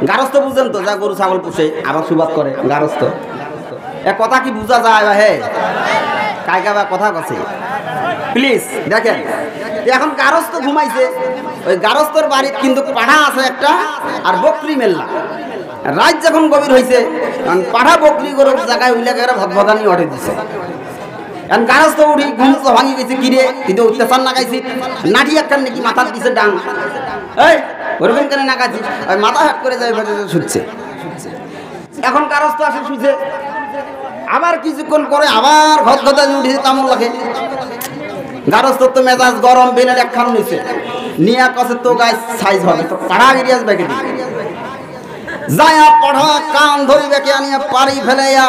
A: গারস্থ বুঝেন তো, যা গরু ছাগল পুষে আবার সুবাদ করে গারস্থ। এক কথা কি বোঝা যায়? হে কায়গা কথা কাছে প্লিজ দেখেন, এখন গারস্থ ঘুমাইছে, ওই গারস্থর বাড়ির কিন্তু পাঠা আছে একটা আর বকরি মেল্লা। রাত যখন গভীর হয়েছে, পাঠা বকরি গরুর জায়গায় ওই জায়গায় ভদভদানি অটে দিছে। এখন গারস্থ উঠি ঘুম ভাঙি গেছে, কিরে কিন্তু অত্যাচার নাগাইছি, নাঠি একখান নাকি মাথার দিছে ডাং, এই ওরকম কেন নাগাইছি, মাথা হাট করে যায় শুচ্ছে। এখন গারস্থ আসে শুছে, আবার কিছুক্ষণ পরে আবার ভদভদানি উঠেছে, তামল লাগে। গারস্থ তো মেজাজ গরম, বেলের একখান নিছে, নিয়ে কাছে তো গায়ে সাইজ হবে, তো পাড়া গিরিয়াস ব্যাগে যায়া পড়া কান ধরি বেঁকে আনিয়া পারি ফেলাইয়া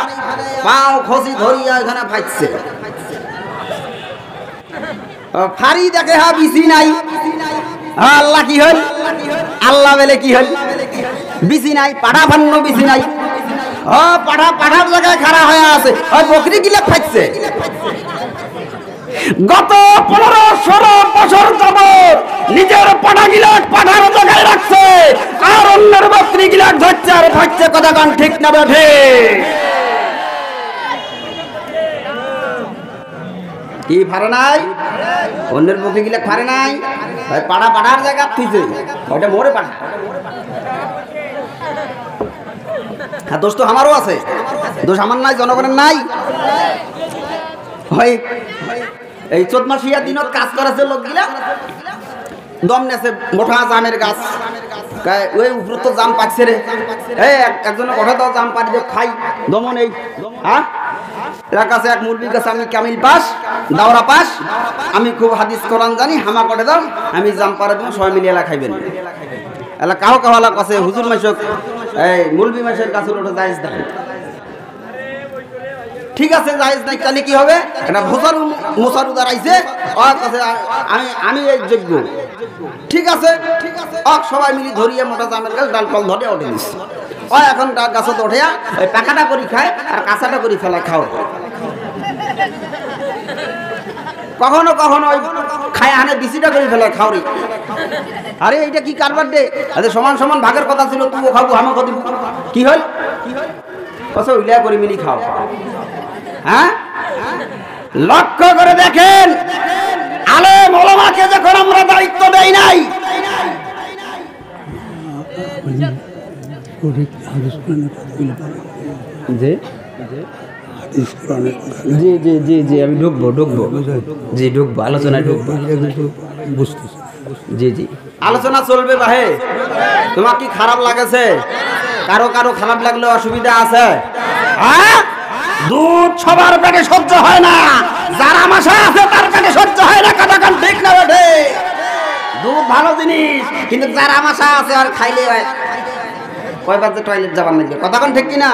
A: পাও খসি ধরিয়া এখানে ফাইছে। ফারি দেখে হা বিসি নাই, আল্লাহ কি হল, আল্লাহ বেলে কি হল, বিসি নাই, পাঠা ভান্ন বিসি নাই। পাঠার জায়গায় খাড়া হয়ে আছে, বকরি গিলা ফাইছে। গত 15-16 বছর যাবত নিজের পাঠা গিলাট পাঠার জায়গায় রাখছে, আর অন্যের বকরি গিলাট ধরছে আর ফাইছে। কথা কান ঠিক না বেঠে? কি ফারে নাই? অন্যের বকরি গিলাট ফারে নাই, পাঠার জায়গা থুইছে, ওইটা মোরে পাঠা। হ্যাঁ, দোষ তো আমারও আছে, দোষ আমার নাই, জনগণের নাই। এই 14 মাসিয়া দিনত কাজ করেছে লোকগুলা, দম নেছে মোটা জামের গাছ, ওই উপর তো জাম পাচ্ছে রে, একজনের কথা দাও, জাম পাড়ি দিয়ে খাই, দমন এই। হ্যাঁ, এর কাছে এক মুরবির কাছে আমি কামিল পাস, দাওরা পাস, আমি খুব হাদিস কোরআন জানি, হামা করে দাও, আমি জাম পাড়ে দেবো, সবাই মিলিয়ে এলা খাইবেন। এলা কাহো কাহলা কাছে হুজুর মাসক, এই মুলবি মাসের কাছে ওটা জায়েজ দেখেন। ঠিক আছে, জায়েজ নাই, তাহলে কি হবে? এটা মোসারু দাঁড়াইছে, ওর কাছে আমি এই যোগ্য। ঠিক আছে, সবাই মিলি ধরিয়ে মোটা জামের গাছ ডাল ফল ধরে ওঠে দিচ্ছে। এখন গাছত ওঠে, ওই পাকাটা করি খায় আর কাঁচাটা করি ফেলায় খাও। কখনো কখনো ওই খায় আনে বিচিটা করে ফেলায় খাওরি। আরে এইটা কি কারবার দে? আরে সমান সমান ভাগের কথা ছিল, তুইও খাবো আমাকে দিব। কি হল? কত উলিয়া করে মিলি খাও। হ্যাঁ, লক্ষ্য করে দেখেন, আলেম ওলামাকে যখন আমরা দায়িত্ব দেই নাই, জি জি জি জি আমি ঢুকবো জি ঢুকবো, আলোচনায় ঢুকবো, জি জি আলোচনা চলবে। ভাই তোমার কি খারাপ লাগেছে? কারো খারাপ লাগলে অসুবিধা আছে? হ্যাঁ, দুধ সবার পেটে সহ্য হয় না, যার আমাশা আছে তার পেটে সহ্য হয় না। কথা কান ঠিক না বেঠে? দুধ ভালো জিনিস, কিন্তু যার আমাশা আছে আর খাইলে কয়বার যে টয়লেট যাবার লাগবে। কথা কান ঠিক কিনা?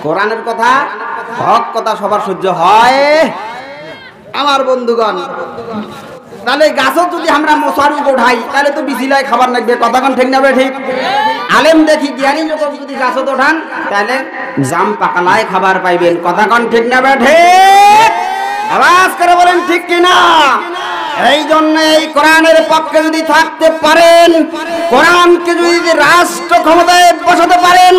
A: কোরআনের কথা, হক কথা সবার সহ্য হয় আমার বন্ধুগণ। তাহলে গাছত যদি আমরা মশারি উঠাই, তাহলে তো বিছিলাই খাবার লাগবে। কথা কান ঠিক না ঠিক? আলেম দেখি জ্ঞানী লোক যদি গাছত ওঠান, তাহলে জাম পাকালায় খাবার পাইবেন। কথা কান ঠিক না ঠিক? আওয়াজ করে বলেন ঠিক কিনা? এই জন্য এই কোরআনের পক্ষে যদি থাকতে পারেন, কোরআনকে যদি রাষ্ট্র ক্ষমতায় বসাতে পারেন,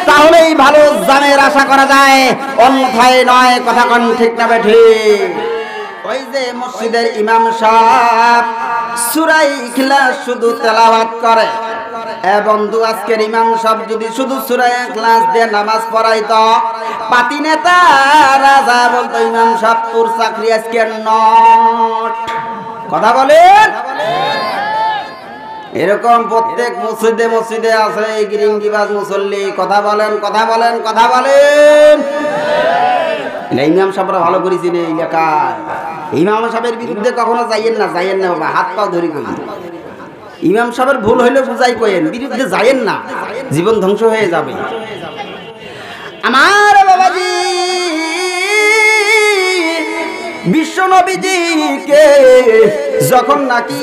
A: তাহলেই ভালো জামের আশা করা যায়, অন্যথায় নয়। কথা কান ঠিক না ঠিক? ওই যে মসজিদের ইমাম সাহেব সূরা ইখলাস শুধু তেলাওয়াত করে, বন্ধু আজকের ইমাম সাহেব যদি শুধু সূরা ইখলাস দিয়ে নামাজ পড়াইতো, পাতি নেতা রাজা বলতো ইমাম সাহেব তোর চাকরি আজকে নট। কথা বলেন? এরকম প্রত্যেক মসজিদে আছে এই গিরিঙ্গিবাজ মুসল্লি। কথা বলেন? ইমাম সাহেবরা ভালো করেছি এই এলাকায়। ইমাম সাহেবের বিরুদ্ধে কখনো যাইয়েন না বাবা, হাত পা ধরি কই। ইমাম সাহেবের ভুল হইলে বুঝাই কইেন, বিরুদ্ধে যাইয়েন না, জীবন ধ্বংস হয়ে যাবে। আমার বাবাজি বিশ্ব নবীজিকে যখন নাকি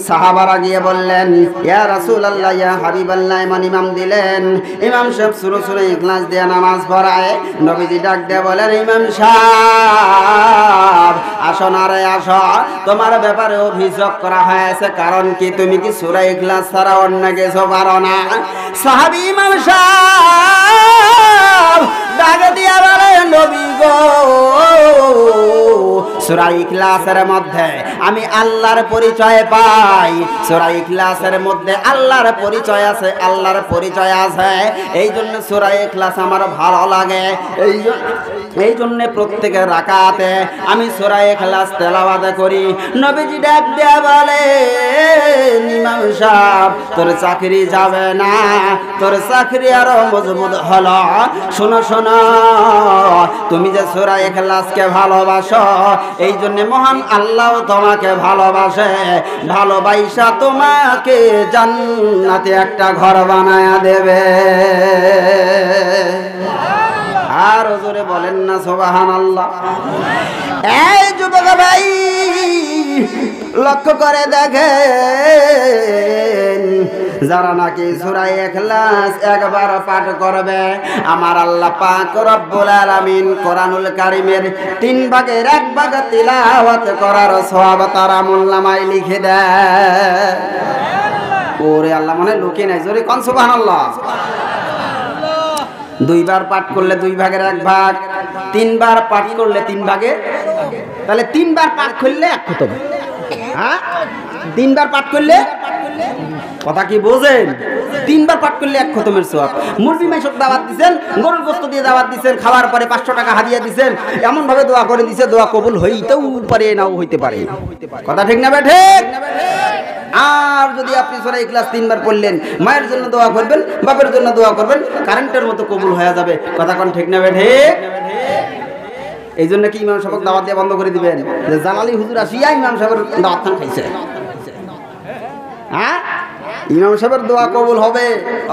A: সাহাবারা গিয়ে বললেন ইয়া রাসূলুল্লাহ ইয়া হাবিবাল্লাহ, এমন ইমাম দিলেন, ইমাম সাহেব সূরা ইখলাস দিয়ে নামাজ পড়ায়, নবীজি ডাক দিয়ে বলেন ইমাম সাহেব আসো না রে আসো, তোমার ব্যাপারে অভিযোগ করা হয়েছে, কারণ কি তুমি কি সূরা ইখলাস ছাড়া অন্য কিছু পারো না? সাহাবী ইমাম সাহেব ডাক দিয়া বলে নবী গো, সূরা ইখলাসের মধ্যে আমি আল্লাহর পরিচয় পাই, সূরা ইখলাসের মধ্যে আল্লাহর পরিচয় আছে, আল্লাহর পরিচয় আছে, এই জন্য সূরা ইখলাস আমার ভালো লাগে, এই জন্য প্রত্যেকের রাকাতে আমি সূরা ইখলাস তেলাওয়াত করি। নবীজি ডাক দিয়া বলে ইমাম সাহেব তোর চাকরি যাবে না, তোর চাকরি আরো মজবুত হলো। শোনো শোনো, তুমি যে সূরা ইখলাসকে ভালোবাসো, এই জন্য মহান আল্লাহ তোমাকে ভালোবাসে, ভালোবাসা তোমাকে জান্নাতে একটা ঘর বানায়া দেবে। আর জোরে বলেন না সুবহানাল্লাহ। এই যুবক ভাই লক্ষ্য করে দেখেন, যারা নাকি সূরা ইখলাস একবার পাঠ করবে, আমার আল্লাহ পাক রব্বুল আলামিন কোরআনুল কারীমের 3 ভাগের 1 ভাগ তিলাওয়াত করার সওয়াব তার আমলনামায় লিখে দেয়। ওরে আল্লাহ, মানে লোকে নাই, জোরে কোন সুবহানাল্লাহ। 2 বার পাঠ করলে 2 ভাগের 1 ভাগ, 3 বার পাঠ করলে 3 ভাগে, তাহলে 3 বার পাঠ করলে 1 খতম। হ্যাঁ, 3 বার পাঠ করলে, কথা কি বোঝেন? 3 বার পাঠ করলে 1 খতমের সওয়াব। মুরগি মাংস দাওয়াত দিবেন, গরুর গোশত দিয়ে দাওয়াত দিবেন, খাওয়ার পরে 500 টাকা হাদিয়া দিবেন, এমন ভাবে দোয়া করে দিছে, দোয়া কবুল হইতেও পারে নাও হইতে পারে। কথা ঠিক না বেঠে? আর যদি আপনি সূরা ইখলাস 3 বার পড়লেন, মায়ের জন্য দোয়া করবেন, বাপের জন্য দোয়া করবেন, কারেন্টের মতো কবুল হয়ে যাবে। কথা কোন ঠিক না বেঠে? এই জন্য কি ইমাম সাহেব দাওয়াত দিয়ে বন্ধ করে দিবেন যে জালালি হুজুর আসিয়া ইমাম সাহেবের দাওয়াত খান খাইছে? হ্যাঁ, ইমাম সাহেবের দোয়া কবুল হবে,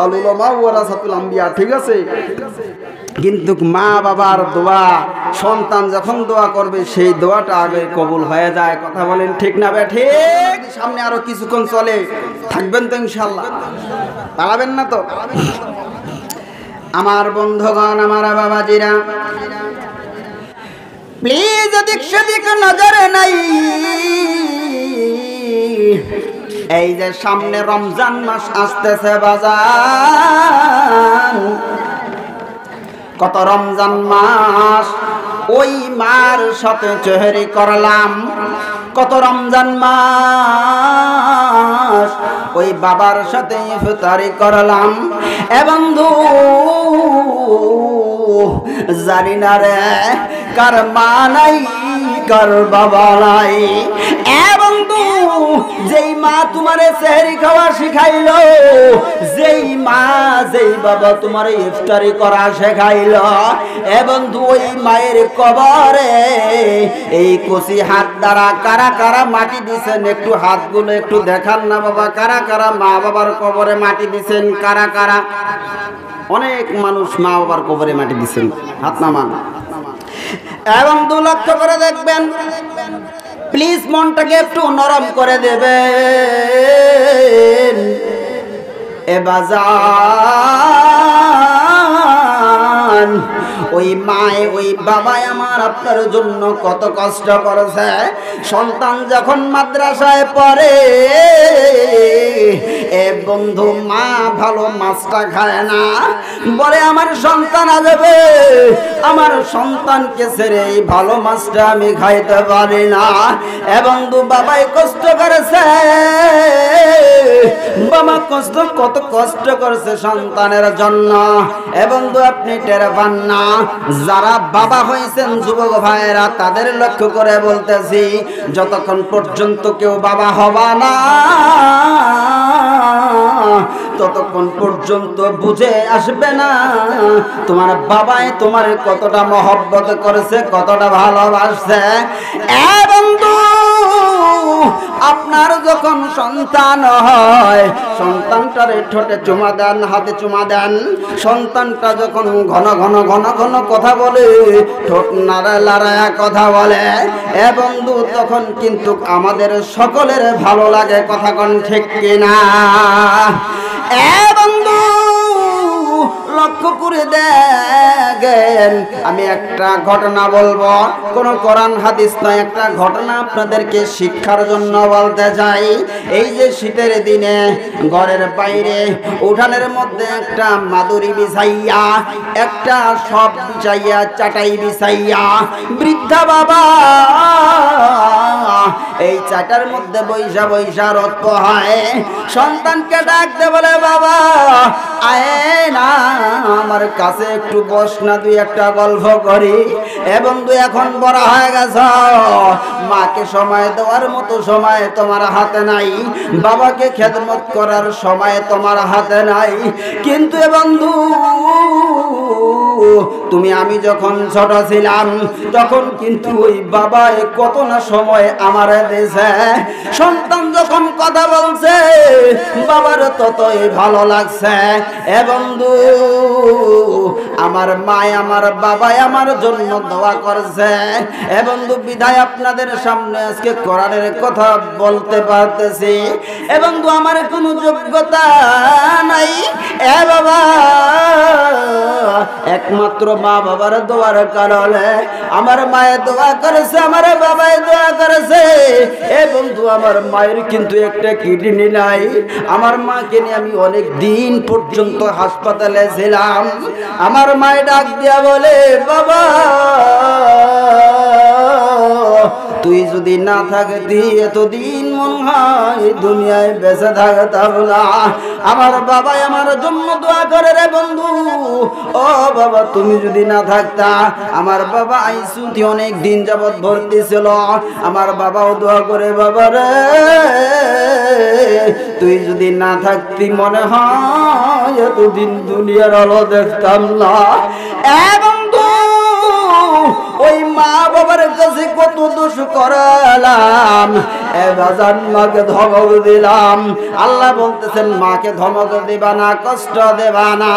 A: আল উলামা ওয়ারাসাতুল আম্বিয়া, ঠিক আছে, কিন্তু মা বাবার দোয়া, সন্তান যখন দোয়া করবে সেই দোয়াটা আগে কবুল হয়ে যায়। কথা বলেন ঠিক না বে ঠিক? সামনে আরো কিছুক্ষণ চলে থাকবেন তো ইনশাআল্লাহ, পালাবেন না তো? আমার বন্ধুগণ, আমার বাবাজিরা, প্লিজ এদিক সেদিক নজরে নাই। এই যে সামনে রমজান মাস আসতেছে বাজার, কত রমজান মাস ওই মার সাথে চেহারি করলাম, কত রমজান মাস ওই বাবার সাথে ইফতারি করলাম। এ বন্ধু জানি না রে কার মা নাই কার বাবা নাই। এ বন্ধু, যেই মা তোমারে সেহরি খাওয়া শিখাইলো, যেই মা যেই বাবা তোমারে ইফতারি করা শেখাইলো, এ বন্ধু ওই মায়ের কবরে এই কচি হাত দ্বারা কারা কারা মাটি দিছেন, একটু হাতগুলো একটু দেখান না বাবা, কারা কারা মা বাবার কবরে মাটি দিছেন, কারা কারা? অনেক মানুষ মা বাবার কবরে মাটি দিছেন, হাত নামান। এবং 2 লক্ষ্য করে দেখবেন, প্লিজ মনটাকে একটু নরম করে দেবেন। এ বাজান, ওই মায়ে ওই বাবাই আমার আপনার জন্য কত কষ্ট করেছে। সন্তান যখন মাদ্রাসায় পড়ে, এ বন্ধু মা ভালো মাছটা খায় না, বলে আমার সন্তান আসবে, আমার সন্তানকে ছেড়ে এই ভালো মাছটা আমি খাইতে পারি না। এ বন্ধু বাবাই কষ্ট করেছে, বাবা কত কষ্ট করেছে সন্তানের জন্য। বন্ধু আপনি টের পান না? যারা বাবা হয়েছেন যুবক ভাইয়েরা, তাদের লক্ষ্য করে বলতেছি, যতক্ষণ পর্যন্ত কেউ বাবা হবা না ততক্ষণ পর্যন্ত বুঝে আসবে না তোমার বাবাই তোমার কতটা মহব্বত করেছে, কতটা ভালোবাসছে। বন্ধু আপনার যখন সন্তান হয়, সন্তানটারে ঠোঁটে চুমা দেন, হাতে চুমা দেন। সন্তানটা যখন ঘন ঘন ঘন ঘন কথা বলে, ঠোঁট নাড়ায় লড়ায় কথা বলে, বন্ধু তখন কিন্তু আমাদের সকলের ভালো লাগে। কথা কোন ঠিক কিনা? বন্ধু লক্ষ্য করে দেখেন, আমি একটা ঘটনা বলবো, কোন কোরআন হাদিস নয়, একটা ঘটনা আপনাদেরকে শিক্ষার জন্য বলতে চাই। এই যে শীতের দিনে ঘরের বাইরে উঠানের মধ্যে একটা মাদুরি বিছাইয়া, একটা সব বিছাইয়া, চাটাই বিছাইয়া, বৃদ্ধা বাবা এই চাটার মধ্যে বৈশা বৈশা রত হয়। সন্তানকে ডাকতে বলে, বাবা আয় না আমার কাছে একটু বস না, দুই একটা গল্প করি। বন্ধু এখন বড় হয়ে গেছ, মাকে সময় দেওয়ার মতো সময় তোমার হাতে নাই, বাবাকে খেদমত করার সময় তোমার হাতে নাই। কিন্তু বন্ধু তুমি আমি যখন ছোট ছিলাম তখন কিন্তু ওই বাবা কত না সময় আমার দেশে। সন্তান যখন কথা বলছে বাবার ততই ভালো লাগছে। বন্ধু আমার মা আমার বাবাই আমার জন্য দোয়া করছে। বন্ধু বিধায় আপনাদের সামনে আজকে কোরআনের কথা বলতে পারতেছি। বন্ধু আমার কোনো যোগ্যতা নাই, বাবা একমাত্র মা বাবার দোয়ার কারণে, আমার মায়ের দোয়া করেছে, আমার বাবাই দোয়া করেছে। বন্ধু আমার মায়ের কিন্তু একটা কিডনি নাই। আমার মাকে নিয়ে আমি অনেক দিন পর্যন্ত হাসপাতালে ছিলাম। আমার মায়ের ডাক দিয়া বলে, বাবা তুই যদি না থাকতি এতদিন মন হয় দুনিয়ায় বেঁচে থাকতাম না। আমার বাবাই আমার জন্য দোয়া করে রে বন্ধু। ও বাবা তুমি যদি না থাকতা, আমার বাবা আইসিইউতে অনেক দিন যাবত ভর্তি ছিল। আমার বাবাও দোয়া করে, বাবা রে তুই যদি না থাকতি মনে হয় এতদিন দুনিয়ার আলো দেখতাম না। বন্ধু ওই মা বাবার কাছে কত দোষ করালাম, বাজান মাকে ধমক দিলাম। আল্লাহ বলতেছেন মাকে ধমক দিবা না, কষ্ট দেবা না।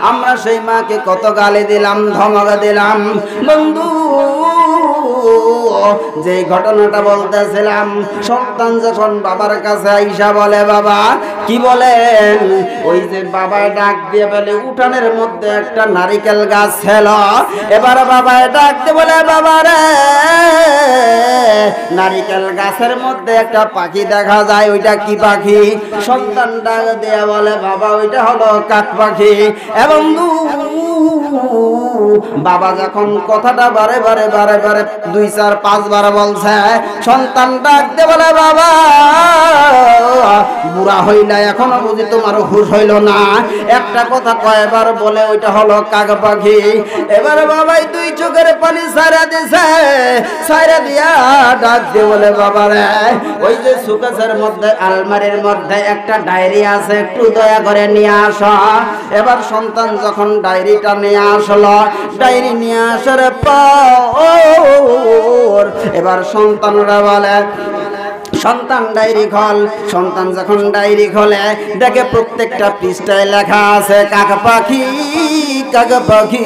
A: আমরা সেই মাকে কত গালি দিলাম, ধমক দিলাম। বন্ধু যে ঘটনাটা বলতেছিলাম, সন্তান যখন বাবার কাছে আইসা বলে, বাবা কি বলেন? ওই যে বাবায় ডাক দিয়ে বলে, উঠানের মধ্যে একটা নারিকেল গাছ ছিল। এবার বাবায় ডাক দিয়ে বলে, বাবা রে নারিকেল গাছের মধ্যে একটা পাখি দেখা যায়, ওইটা কি পাখি? সন্তান ডাক দিয়ে বলে, বাবা ওইটা হলো কাক পাখি। এবং বাবা যখন কথাটা বারে বারে বারে বারে 2, 4, 5 বার বলছে, সন্তান ডাকতে বলে, বাবা বুড়া হইলা এখনো বুঝি তোমার হুশ হইল না? একটা কথা কয়বার বলে, ওইটা হলো কাক পাখি। এবার বাবাই 2 চোখের পানি ছাড়া দিছে, ছাড়া দিয়া ডাক দিয়ে বলে, বাবা রে ওই যে সুকেসের মধ্যে আলমারির মধ্যে একটা ডায়েরি আছে, একটু দয়া করে নিয়ে আসো। এবার সন্তান যখন ডায়েরিটা নিয়ে আসলো, ডায়েরি নিয়ে আসার পর এবার সন্তানরা বলে, সন্তান ডায়েরি খোল। সন্তান যখন ডায়েরি খোলে দেখে প্রত্যেকটা পৃষ্ঠায় লেখা আছে কাক পাখি, কাক পাখি,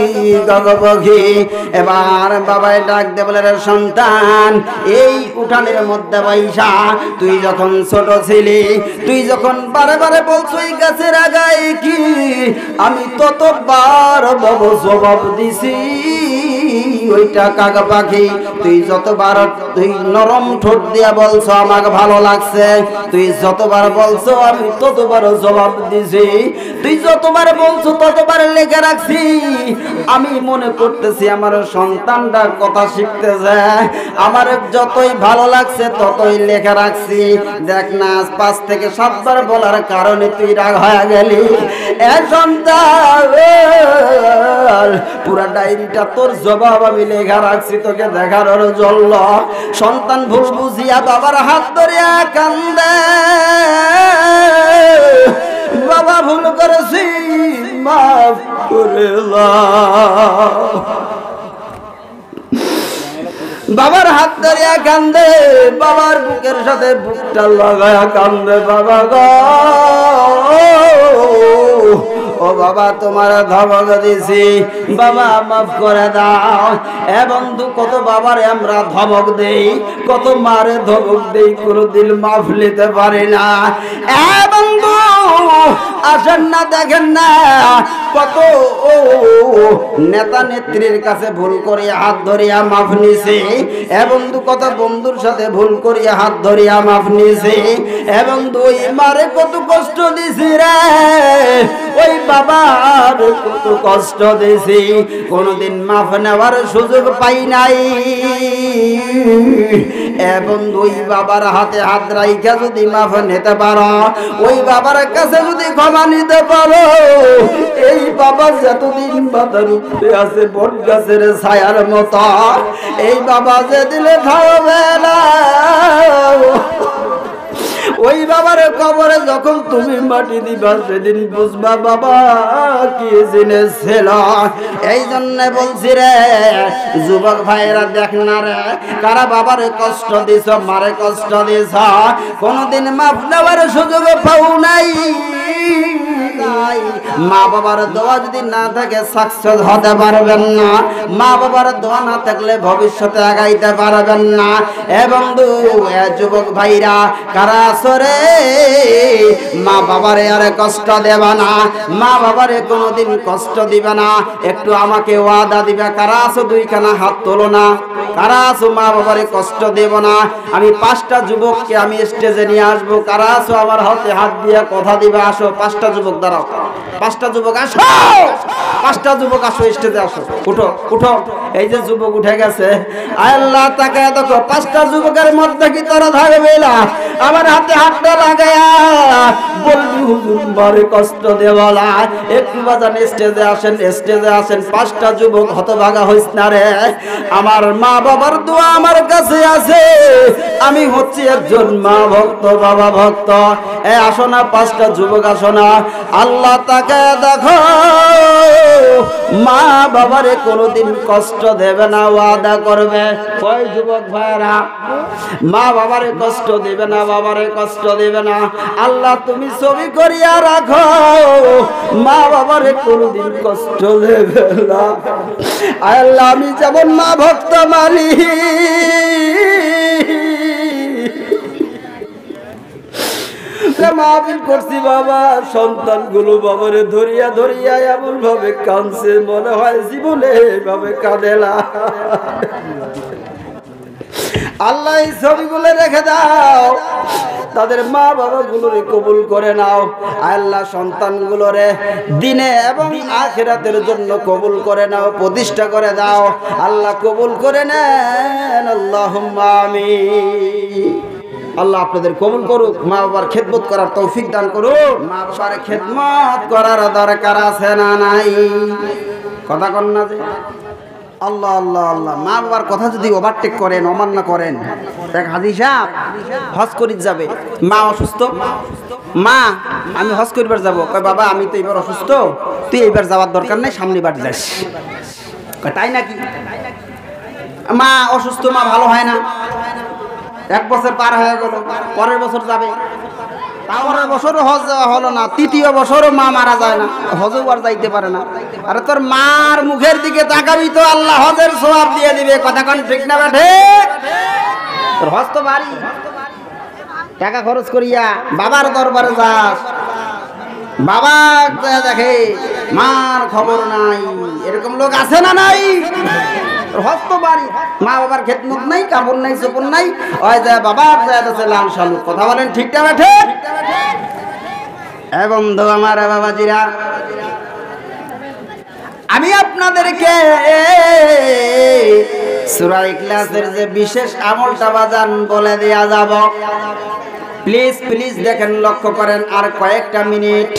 A: কাক পাখি। এবার বাবাই ডাক দে বলে, সন্তান এই উঠানের মধ্যে বৈশা তুই যখন ছোট ছিলি, তুই যখন বারে বারে বলছো এই গাছের আগায় কি, আমি ততবার বাবু জবাব দিছি ওইটা কাক পাখি। তুই যতবার তুই নরম ঠোঁট দিয়া বলছো আমাকে ভালো লাগছে, তুই যতবার বলছো আমি ততবার জবাব দিছি, তুই যতবার বলছো ততবার লেখা রাখছি। আমি মনে করতেছি আমার সন্তানটা কথা শিখতেছে, আমার যতই ভালো লাগছে ততই লেখা রাখছি। দেখ না 5 থেকে 7 বার বলার কারণে তুই রাগ হয়ে গেলি। এ সন্তান পুরা ডায়েরিটা তোর জবাব আমি লেখা রাখছি তোকে দেখানোর জন্য। সন্তান ভুল বুঝিয়া বাবার হাত ধরিয়া কান্দে, বাবা ভুল করেছি মাফ করে দাও। বাবার হাত ধরিয়া কান্দে, বাবার বুকের সাথে বুকটা লাগায়া কান্দে, বাবা গো ও বাবা তোমার ধমক দিছি, বাবা মাফ করে দাও। এ বন্ধু কত বাবারে আমরা ধমক দেই, কত মারে ধমক দেই, কোনদিন মাফ নিতে পারি না। এ বন্ধু আসেন না, দেখেন না কত নেতা নেত্রীর কাছে ভুল করিয়া হাত ধরিয়া মাফ নিছে। এ বন্ধু কত বন্ধুর সাথে ভুল করিয়া হাত ধরিয়া মাফ নিছে। এ বন্ধু ওই মারে কত কষ্ট দিছি রে, ওই বাবার কত কষ্ট দিছি, কোনদিন মাফ নেওয়ার সুযোগ পাই নাই। এ বন্ধু ওই বাবার হাতে হাত রাইখা যদি মাফ নিতে পারো, ওই বাবার কাছে যদি ক্ষমা নিতে পারো, এই বাবা যতদিন বাবার উপরে আছে বট গাছের ছায়ার মতো, এই বাবা যে দিলে খাওয়াবে না। ওই বাবার কবরে যখন তুমি মাটি দিবা সেদিন বুঝবা বাবা কি জিনিস ছিল। এই জন্য বলছি রে যুবক ভাইরা, দেখ না রে কারা বাবারে কষ্ট দিছ, মারে কষ্ট দিছ, কোনদিন মাফ নেওয়ার সুযোগ পাও নাই। মা বাবার দোয়া যদি না থাকে সাকসেস হতে পারবেন না, মা বাবার দোয়া না থাকলে ভবিষ্যতে আগাইতে পারবেন না। এ বন্ধু এ যুবক ভাইরা কারা আসরে মা বাবারে আরে কষ্ট দেবা না, মা বাবারে কোনোদিন কষ্ট দিবে না, একটু আমাকে ওয়াদা দিবে। কারা আসো দুইখানা হাত তোলো না, কারা আসো মা বাবারে কষ্ট দেব না। আমি 5টা যুবককে আমি স্টেজে নিয়ে আসবো, কারা আসো আমার হাতে হাত দিয়ে কথা দিবে। আসো 5টা যুবক, দাঁড়াও 5টা যুবক আসো, 5টা যুবক আসো স্টেজে আসো, উঠো উঠো। এই যে যুবক উঠে গেছে, আল্লাহ তাকে দেখো 5টা যুবকের মধ্যে কি তোরা থাকবে না, আমার হাতে হাতটা লাগায়া বলবি হুজুর বারে কষ্ট দেওয়ালা, একটু বাজান স্টেজে আসেন, স্টেজে আসেন। 5টা যুবক হতভাগা হইস না রে, আমার মা বাবার দোয়া আমার কাছে আছে, আমি হচ্ছি একজন মা ভক্ত বাবা ভক্ত। এ আসো না 5টা যুবক আসো না। আল্লাহ তাকে দেখো মা বাবারে কোনোদিন কষ্ট দেবে না, ওয়াদা করবে। ওই যুবক ভাইরা মা বাবারে কষ্ট দেবে না, বাবারে কষ্ট দেবে না। আল্লাহ তুমি ছবি করিয়া রাখো, মা বাবারে কোনোদিন কষ্ট দেবে না। আল্লাহ আমি যেমন মা ভক্ত মানি, মাহফিল করছি বাবা, সন্তানগুলো বাবারে ধরিয়া ধরিয়া এমন ভাবে কাঁদছে মনে হয় জীবনে এইভাবে কাঁদে না। আল্লাহ এই ছবিগুলো রেখে দাও, তাদের মা বাবা গুলোরে কবুল করে নাও। আল্লাহ সন্তানগুলোরে দিনে এবং আখিরাতের জন্য কবুল করে নাও, প্রতিষ্ঠা করে দাও। আল্লাহ কবুল করে নেন, আল্লাহুম্মা আমিন। আল্লাহ আপনাদের কবুল করুক, মা বাবার খেদমত করার তৌফিক দান করুক। মা বাবার খেদমত করার দরকার আছে না নাই? কথা কন না যে আল্লাহ আল্লাহ আল্লাহ। মা বাবার কথা যদি ওভারটেক করেন, অমান্য করেন, দেখ হাজি সাহেব হজ করিতে যাবে, মা অসুস্থ, মা আমি হজ করিবার যাবো, কয় বাবা আমি তো এবার অসুস্থ, তুই এইবার যাওয়ার দরকার নেই, সামনে বার যাস। তাই নাকি? মা অসুস্থ, মা ভালো হয় না, 1 বছর পার হয়ে গেল, পরের বছর যাবে, পরের বছরও হজ যাওয়া হলো না, 3য় বছরও মা মারা যায় না, হজও আর যাইতে পারে না। আরে তোর মার মুখের দিকে তাকাবি তো আল্লাহ হজের সওয়াব দিয়ে দিবে। কথা কোন ঠিক না বেঠে? তোর হজ তো বাড়ি, টাকা খরচ করিয়া বাবার দরবারে যাস, বাবা দেখে মার খবর নাই, এরকম লোক আছে না নাই? হজ তো বাড়ি, মা বাবার খেদমত নাই, কাপড় নাই, চোপড় নাই, ওই যে বাবার লাল শালু। কথা বলেন ঠিক না বেঠে? বন্ধু আমার বাবাজিরা, আমি আপনাদেরকে সূরা ইখলাসের যে বিশেষ আমলটা বাজান বলে দেয়া যাব। প্লিজ প্লিজ দেখেন, লক্ষ্য করেন, আর কয়েকটা মিনিট।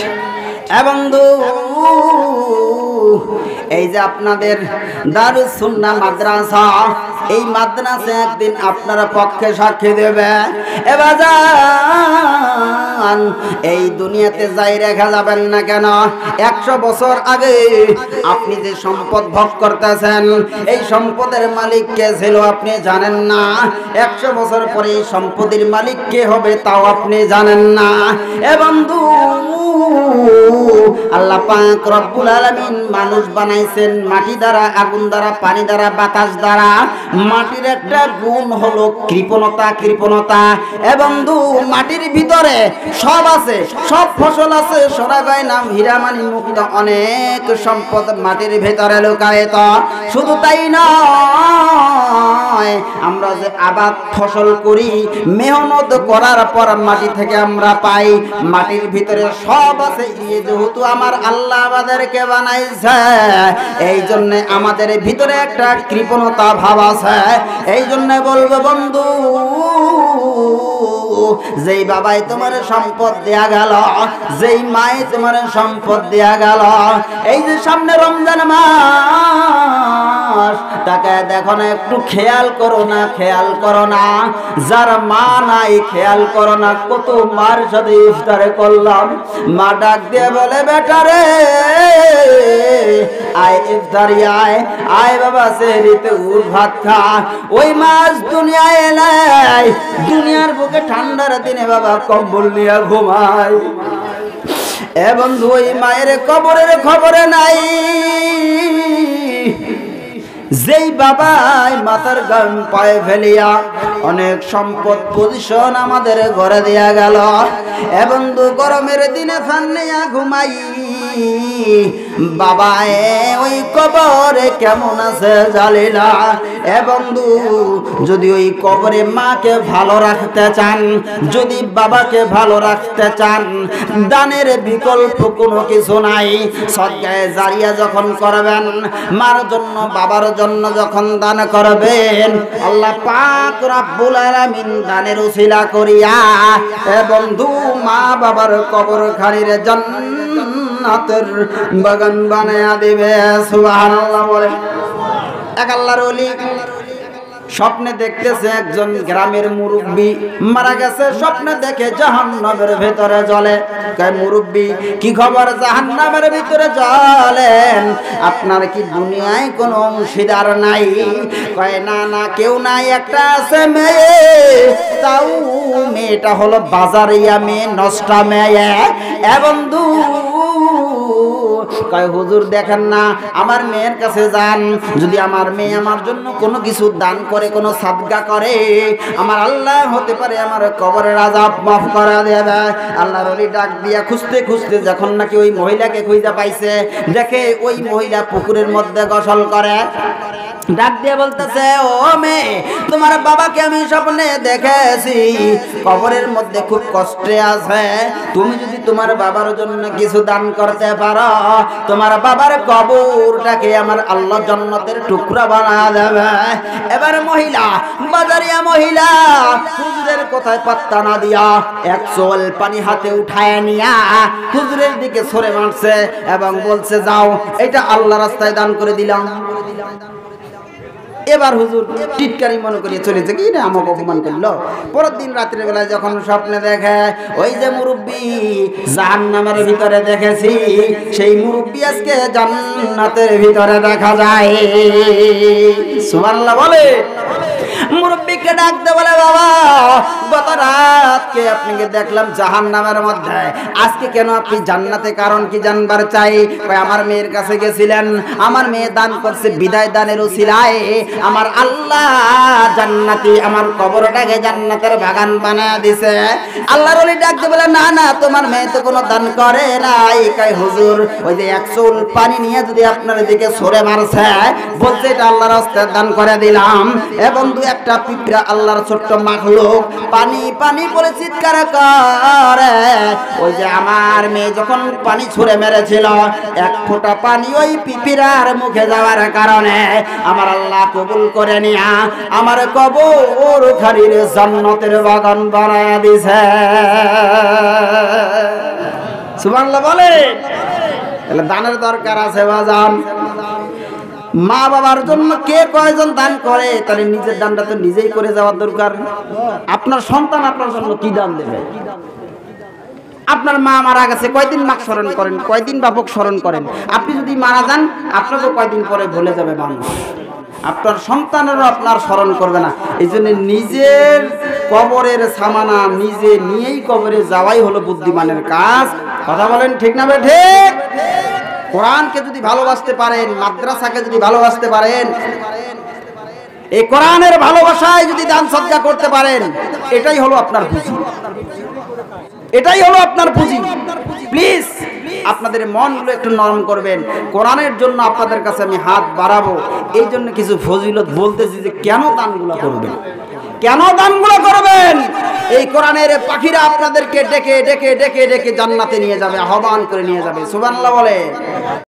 A: বন্ধু এই যে আপনাদের দারুস সুন্নাহ মাদ্রাসা, এই মাদ্রাসা একদিন আপনারা পক্ষে সাক্ষী দেবে। এবার এই দুনিয়াতে যাই রেখা যাবেন না কেন, 100 বছর আগে আপনি যে সম্পদ ভোগ করতেছেন, এই সম্পদের মালিক কে ছিল আপনি জানেন না। 100 বছর পরে এই সম্পদের মালিক কে হবে তাও আপনি জানেন না। এ বন্ধু, আল্লাহ পাক রব্বুল আলামিন মানুষ বানাইছেন মাটি দ্বারা, আগুন দ্বারা, পানি দ্বারা, বাতাস দ্বারা। মাটির একটা গুণ হলো কৃপণতা। এ বন্ধু, মাটির ভিতরে সব আছে, সব ফসল আছে, সোনাগায় নাম হীরামানি মুক্ত অনেক সম্পদ মাটির ভিতরে লুকায়িত। শুধু তাই নয়, আমরা যে আবাদ ফসল করি, মেহনত করার পর মাটি থেকে আমরা পাই, মাটির ভিতরে সব আছে। যেহেতু আমার আল্লাহ আমাদেরকে বানাইছে, এই জন্য আমাদের ভিতরে একটা কৃপণতা ভাব আছে। এই জন্য বলবো বন্ধু, যেই বাবাই তোমার সম্পদ দেয়া গেল, যেই মায়ে তোমার সম্পদ দেয়া গেল, এই যে সামনে রমজান মাস, তাকে দেখো না, একটু খেয়াল করো না। যার মা নাই খেয়াল করো না। কত মার সাথে ইফতারে করলাম, মা ডাক দিয়ে বলে, বেটা রে আয় ইফতারি আয় বাবা, সেহরিতে উঠ ভাত খা। ওই মাস দুনিয়ায় এলাই, দুনিয়ার বুকে ঠান্ডার দিনে বাবা কম্বল নিয়ে ঘুমায়। এ বন্ধু, ওই মায়ের কবরের খবরে নাই। যেই বাবাই মাথার গাম পায়ে ফেলিয়া অনেক সম্পদ পজিশন আমাদের ঘরে দেয়া গেল। এ বন্ধু, গরমের দিনে ফ্যান নিয়া ঘুমাই, বাবা ওই কবরে কেমন আছে জানি না। এ বন্ধু, যদি ওই কবরে মাকে ভালো রাখতে চান, যদি বাবাকে ভালো রাখতে চান, দানের বিকল্প কোনো কিছু নাই। সদকায়ে জারিয়া যখন করবেন, মার জন্য বাবার জন্য যখন দান করবেন, আল্লাহ পাক রব্বুল আলামিন দানের উসিলা করিয়া এ বন্ধু মা বাবার কবরখানির জান্নাতের বাগান বানায়া দিবে। সুবহানাল্লাহ বলে। এক আল্লাহর ওলি স্বপ্নে দেখতেছে একজন গ্রামের মুরব্বী মারা গেছে। স্বপ্নে দেখে জাহান্নামের ভিতরে জ্বলে। কয়, মুরব্বী কি খবর, জাহান্নামের ভিতরে জ্বলেন? আপনার কি দুনিয়ায় কোনো অংশীদার নাই? কয়, না কেউ নাই, একটা আছে মেয়ে, তাও মেয়েটা হলো বাজারিয়া মেয়ে, নষ্টা মেয়ে। এ বন্ধু, কয় হুজুর দেখেন না, আমার মেয়ের কাছে যান, যদি আমার মেয়ে আমার জন্য কোনো কিছু দান করে, কোনো সাদকা করে, আমার আল্লাহ হতে পারে আমার কবরের আযাব মাফ করে দেবে। আল্লাহর ওলি ডাক দিয়া খুঁজতে যখন নাকি ওই মহিলাকে খুঁজে পাইছে, দেখে ওই মহিলা পুকুরের মধ্যে গোসল করে। ডাক দিয়ে বলতেছে, ও মেয়ে, তোমার বাবাকে আমি স্বপ্নে দেখেছি, কবরের মধ্যে খুব কষ্টে আছে। তুমি যদি তোমার বাবার জন্য কিছু দান করতে পারো, তোমার বাবার কবরটাকে আমার আল্লাহ জান্নাতের টুকরা বানা দেবে। এবার মহিলা, বাজারিয়া মহিলা, হুজুরের কথায় পাত্তা না দিয়া এক চোল পানি হাতে উঠায় নিয়া হুজুরের দিকে ছড়ে মারছে এবং বলছে, যাও, এটা আল্লাহ রাস্তায় দান করে দিলাম। এবার হুজুর টিটকারি মনে করিয়ে চলেছে, কি না আমাকে অপমান করলো। পরের দিন রাত্রে বেলায় যখন স্বপ্নে দেখে ওই যে মুরব্বী জাহান্নামের ভিতরে দেখেছি, সেই মুরব্বী আজকে জান্নাতের ভিতরে দেখা যায়। সুবহানাল্লাহ বলে। মুরব্বীকে ডাকতে বলে, বাবা, গত রাতকে আপনাকে দেখলাম জাহান্নামের মধ্যে, আজকে কেন আপনি জান্নাতে, কারণ কি জানবার চাই? আমার মেয়ের কাছে গেছিলেন, আমার মেয়ে দান করছে, বিদায় দানের উসিলায় আমার আল্লাহ জান্নাতি, আমার কবরটাকে জান্নাতের বাগান বানায় দিছে। আল্লাহর ওলি ডাকতে বলে, না তোমার মেয়ে তো কোনো দান করে নাই। কয়, হুজুর ওই যে এক চুল পানি নিয়ে যদি আপনার দিকে ছড়ে মারছে, বলছে এটা আল্লাহর রাস্তায় দান করে দিলাম। এবং একটা পিঁপড়া, আল্লাহর ছোট্ট মাখলুক, পানি পানি বলে চিৎকার করে। ওই যে আমার মেয়ে যখন পানি ছুঁড়ে মেরেছিল, এক ফোঁটা পানি ওই পিঁপড়ার মুখে যাওয়ার কারণে আমার আল্লাহ কবুল করে নিয়া আমার কবরখানির জান্নাতের বাগান বানায়া দিছে। সুবহানাল্লাহ বলে। তাহলে দানের দরকার আছে বাজান। মা বাবার জন্য কে কয়জন দান করে, তাহলে নিজের দানটা তো নিজেই করে যাওয়ার দরকার। আপনার সন্তান আপনার জন্য কি দান দেবে? আপনার মা মারা গেছে, কয়দিন মাকে স্মরণ করেন, কয়দিন বাপক স্মরণ করেন? আপনি যদি মারা যান আপনাকে কয়দিন পরে ভুলে যাবে মানুষ, আপনার সন্তানেরও আপনার স্মরণ করবে না। এই জন্য নিজের কবরের সামানা নিজে নিয়েই কবরে যাওয়াই হলো বুদ্ধিমানের কাজ। কথা বলেন ঠিক না বে ঠিক? কোরআনকে যদি ভালোবাসতে পারেন, মাদ্রাসাকে যদি ভালোবাসতে পারেন, এই কোরআনের ভালোবাসায় যদি দান সদকা করতে পারেন, এটাই হলো আপনার পুঁজি, এটাই হলো আপনার পুঁজি। প্লিজ আপনাদের মনগুলো একটু নরম করবেন। কোরআনের জন্য আপনাদের কাছে আমি হাত বাড়াবো, এই জন্য কিছু ফজিলত বলতেছি যে কেন দানগুলো করবেন, কেন দানগুলো করবেন। এই কোরআনের পাখিরা আপনাদেরকে ডেকে ডেকে ডেকে ডেকে জান্নাতে নিয়ে যাবে, আহ্বান করে নিয়ে যাবে। সুবহানাল্লাহ বলে।